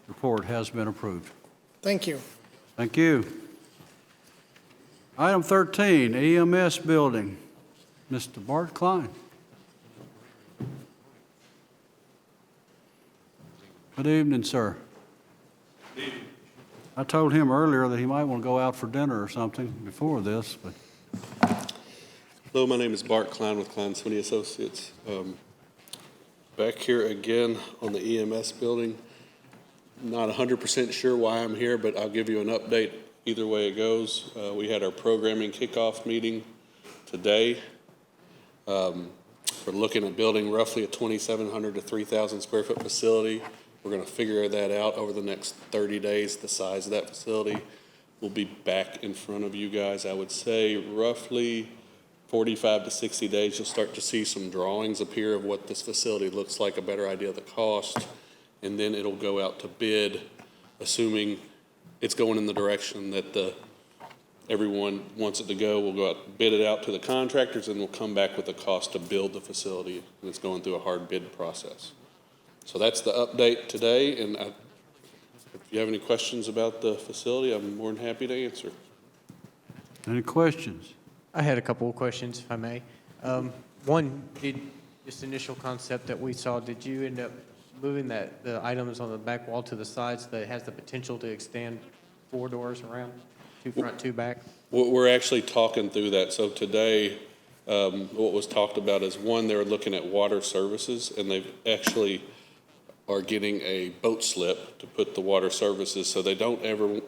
report has been approved. Thank you. Thank you. Item 13, EMS building. Mr. Bart Kline. Good evening, sir. Good evening. I told him earlier that he might want to go out for dinner or something before this, but. Hello, my name is Bart Kline with Kline Swinney Associates. Back here again on the EMS building. Not 100% sure why I'm here, but I'll give you an update either way it goes. We had our programming kickoff meeting today. We're looking at building roughly a 2,700 to 3,000 square foot facility. We're going to figure that out over the next 30 days, the size of that facility. We'll be back in front of you guys, I would say, roughly 45 to 60 days. You'll start to see some drawings appear of what this facility looks like, a better idea of the cost, and then it'll go out to bid, assuming it's going in the direction that everyone wants it to go. We'll go out, bid it out to the contractors, and we'll come back with the cost to build the facility, and it's going through a hard bid process. So that's the update today, and if you have any questions about the facility, I'm more than happy to answer. Any questions? I had a couple of questions, if I may. One, this initial concept that we saw, did you end up moving the items on the back wall to the sides that has the potential to extend 4 doors around, 2 front, 2 back? We're actually talking through that. So today, what was talked about is, one, they're looking at water services, and they've actually are getting a boat slip to put the water services, so they don't ever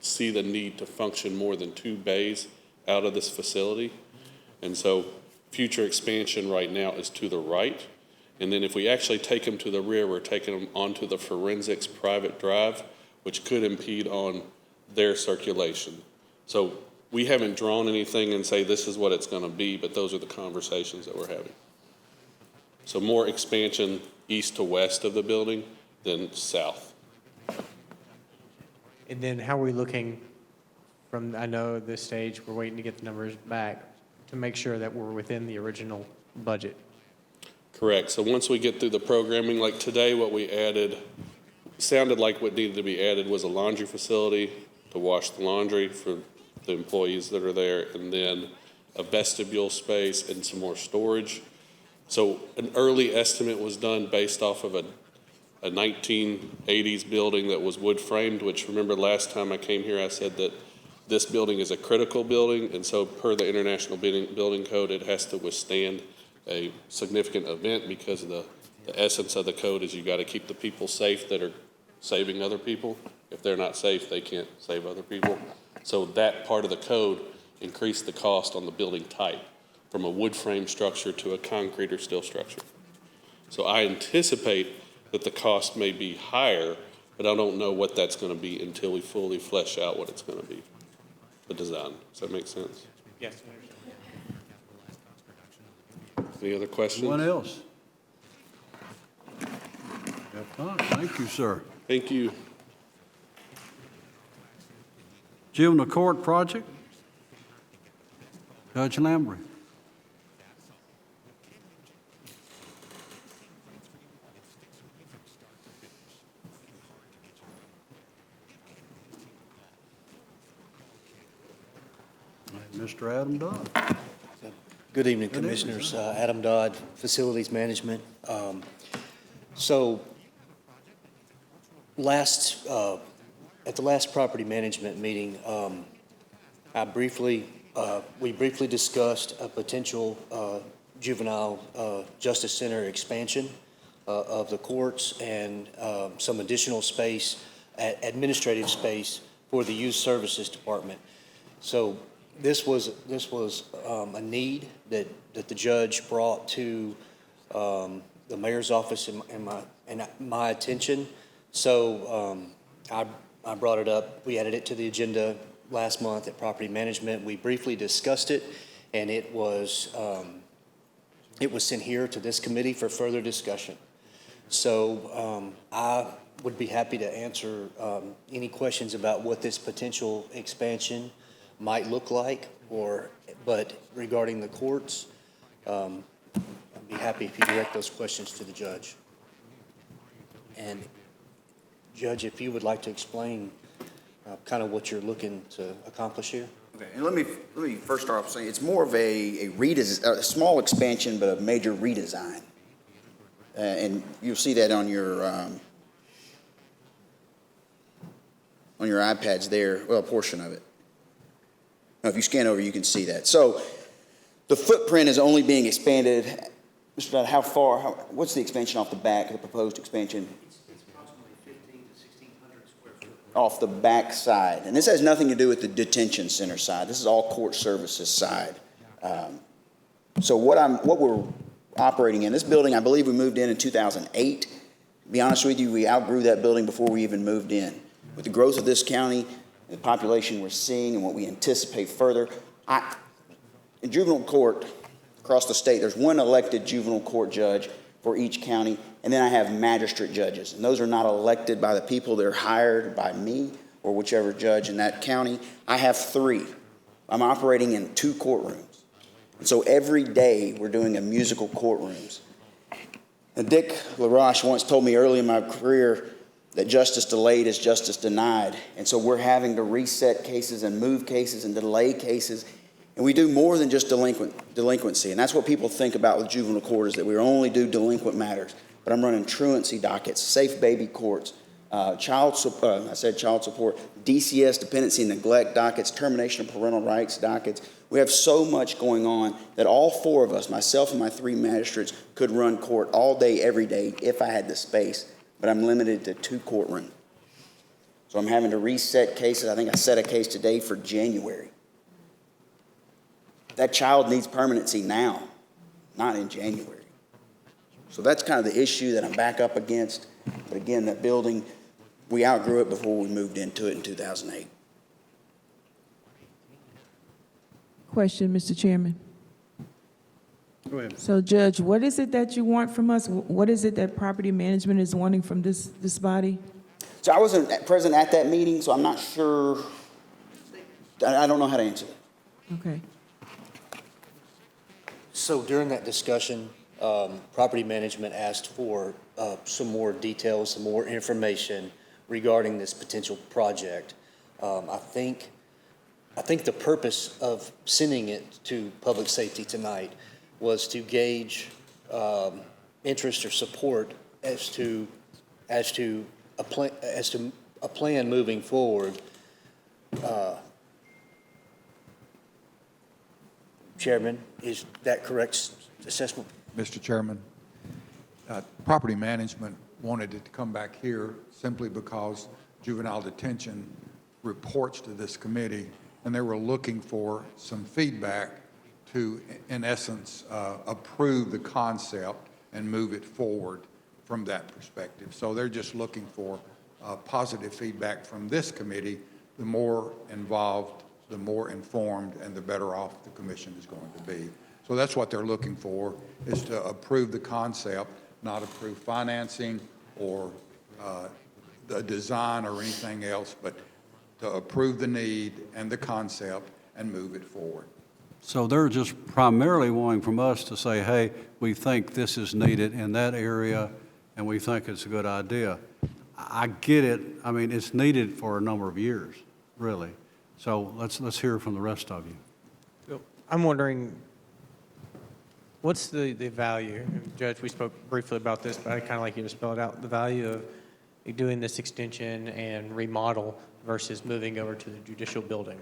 see the need to function more than 2 bays out of this facility. And so future expansion right now is to the right. And then if we actually take them to the rear, we're taking them onto the forensics private drive, which could impede on their circulation. So we haven't drawn anything and say this is what it's going to be, but those are the conversations that we're having. So more expansion east to west of the building than south. And then how are we looking from, I know at this stage, we're waiting to get the numbers back to make sure that we're within the original budget? Correct. So once we get through the programming, like today, what we added sounded like what needed to be added was a laundry facility to wash the laundry for the employees that are there, and then a vestibule space and some more storage. So an early estimate was done based off of a 1980s building that was wood framed, which, remember last time I came here I said that this building is a critical building, and so per the International Building Code it has to withstand a significant event, because of the essence of the code is you got to keep the people safe that are saving other people. If they're not safe, they can't save other people. So that part of the code increased the cost on the building type from a wood frame structure to a concrete or steel structure. So I anticipate that the cost may be higher, but I don't know what that's going to be until we fully flesh out what it's going to be, the design. Does that make sense? Yes. Any other questions? Anyone else? If not, thank you, sir. Thank you. Juvenile Court Project. Judge Lampley. Mr. Adam Dodd. Good evening, Commissioners. Adam Dodd, Facilities Management. So at the last property management meeting, we briefly discussed a potential juvenile justice center expansion of the courts and some additional space, administrative space for the Youth Services Department. So this was a need that the judge brought to the mayor's office and my attention. So I brought it up. We added it to the agenda last month at property management. We briefly discussed it, and it was sent here to this committee for further discussion. So I would be happy to answer any questions about what this potential expansion might look like, but regarding the courts, I'd be happy if you direct those questions to the judge. And Judge, if you would like to explain kind of what you're looking to accomplish here. Okay, and let me first start off saying it's more of a small expansion, but a major redesign. And you'll see that on your iPads there, well, a portion of it. Now, if you scan over, you can see that. So the footprint is only being expanded. Mr. Dodd, how far, what's the expansion off the back, the proposed expansion? It's approximately 1,500 to 1,600 square foot. Off the back side. And this has nothing to do with the detention center side. This is all court services side. So what we're operating in, this building, I believe we moved in 2008. To be honest with you, we outgrew that building before we even moved in. With the growth of this county, the population we're seeing, and what we anticipate further, in juvenile court across the state, there's one elected juvenile court judge for each county, and then I have magistrate judges. And those are not elected by the people. They're hired by me or whichever judge in that county. I have 3. I'm operating in 2 courtrooms. And so every day we're doing a musical courtrooms. And Dick LaRoche once told me early in my career that justice delayed is justice denied. And so we're having to reset cases and move cases and delay cases. And we do more than just delinquency. And that's what people think about with juvenile court, is that we only do delinquent matters. But I'm running truancy dockets, safe baby courts, child support, DCS, dependency and neglect dockets, termination of parental rights dockets. We have so much going on that all 4 of us, myself and my 3 magistrates, could run court all day, every day, if I had the space. But I'm limited to 2 courtrooms. So I'm having to reset cases. I think I set a case today for January. That child needs permanency now, not in January. So that's kind of the issue that I'm back up against. But again, that building, we outgrew it before we moved into it in 2008. Question, Mr. Chairman. Go ahead. So, Judge, what is it that you want from us? What is it that property management is wanting from this body? So I wasn't present at that meeting, so I'm not sure. I don't know how to answer that. Okay. So during that discussion, property management asked for some more details, some more information regarding this potential project. I think the purpose of sending it to public safety tonight was to gauge interest or support as to a plan moving forward. Chairman, is that correct assessment? Mr. Chairman, property management wanted it to come back here simply because juvenile detention reports to this committee, and they were looking for some feedback to, in essence, approve the concept and move it forward from that perspective. So they're just looking for positive feedback from this committee. The more involved, the more informed, and the better off the commission is going to be. So that's what they're looking for, is to approve the concept, not approve financing or the design or anything else, but to approve the need and the concept and move it forward. So they're just primarily wanting from us to say, hey, we think this is needed in that area, and we think it's a good idea. I get it. I mean, it's needed for a number of years, really. So let's hear from the rest of you. So I'm wondering, what's the value? Judge, we spoke briefly about this, but I'd kind of like you to spell it out. The value of doing this extension and remodel versus moving over to the judicial building.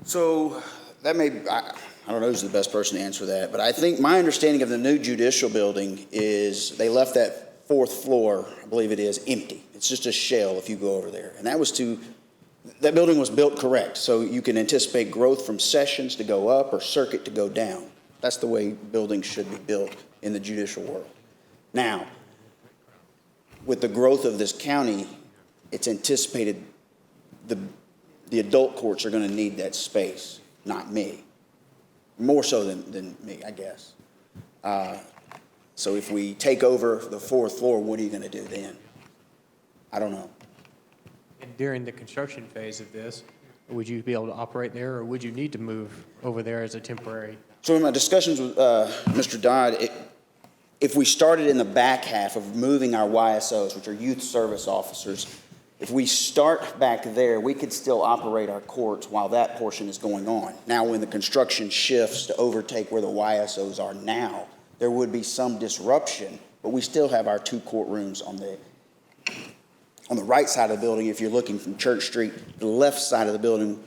So that I don't know who's the best person to answer that, but I think my understanding of the new judicial building is they left that 4th floor, I believe it is, empty. It's just a shell if you go over there. And that building was built correct, so you can anticipate growth from sessions to go up or circuit to go down. That's the way buildings should be built in the judicial world. Now, with the growth of this county, it's anticipated the adult courts are going to need that space, not me. More so than me, I guess. So if we take over the 4th floor, what are you going to do then? I don't know. And during the construction phase of this, Would you be able to operate there, or would you need to move over there as a temporary? So in my discussions with Mr. Dodd, if we started in the back half of moving our YSOs, which are youth service officers, if we start back there, we could still operate our courts while that portion is going on. Now, when the construction shifts to overtake where the YSOs are now, there would be some disruption, but we still have our 2 courtrooms on the right side of the building. If you're looking from Church Street, the left side of the building,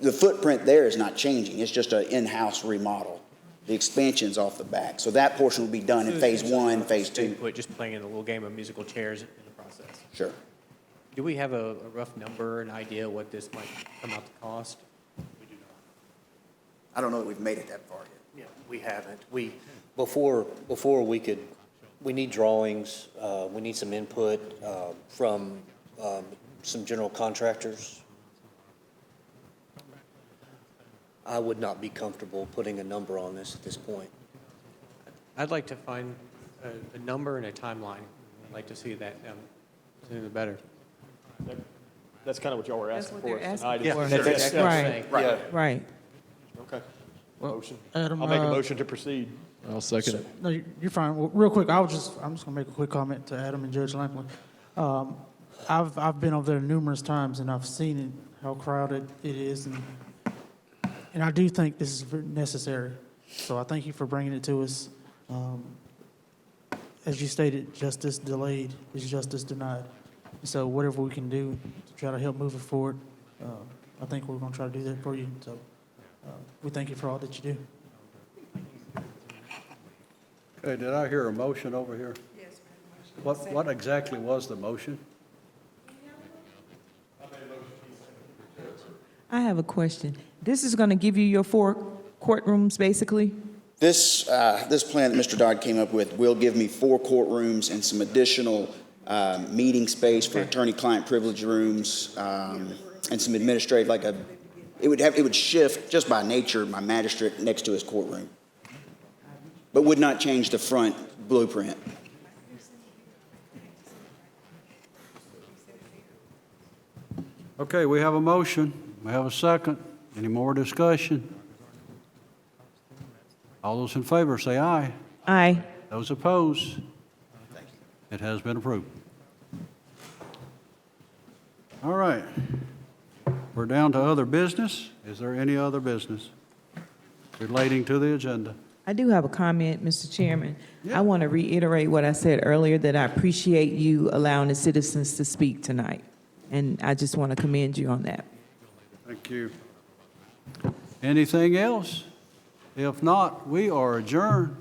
the footprint there is not changing. It's just an in-house remodel. The expansion's off the back. So that portion will be done in phase 1, phase 2. Just playing in a little game of musical chairs in the process. Sure. Do we have a rough number, an idea what this might come out to cost? I don't know that we've made it that far yet. Yeah, we haven't. Before we need drawings, we need some input from some general contractors. I would not be comfortable putting a number on this at this point. I'd like to find a number and a timeline. I'd like to see that sooner the better. That's kind of what y'all were asking for tonight. Yeah, Sure. that's exactly what I'm saying. Right. Okay. Motion. Adam, I'll make a motion to proceed. I'll second it. No, you're fine. Well, real quick, I'm just gonna make a quick comment to Adam and Judge Lampley. I've been over there numerous times and I've seen it, how crowded it is, and I do think this is necessary. So I thank you for bringing it to us. As you stated, justice delayed is justice denied. So whatever we can do to try to help move it forward, I think we're gonna try to do that for you. So we thank you for all that you do. Okay, did I hear a motion over here? Yes, ma'am. What exactly was the motion? I have a question. This is going to give you your 4 courtrooms, basically? This plan that Mr. Dodd came up with will give me 4 courtrooms and some additional meeting space for attorney-client privilege rooms, and some administrative, it would shift just by nature my magistrate next to his courtroom, but would not change the front blueprint. Okay, we have a motion. We have a second. Any more discussion? All those in favor say aye. Aye. Those opposed? It has been approved. All right. We're down to other business. Is there any other business relating to the agenda? I do have a comment, Mr. Chairman. I want to reiterate what I said earlier, that I appreciate you allowing the citizens to speak tonight. And I just want to commend you on that. Thank you. Anything else? If not, we are adjourned.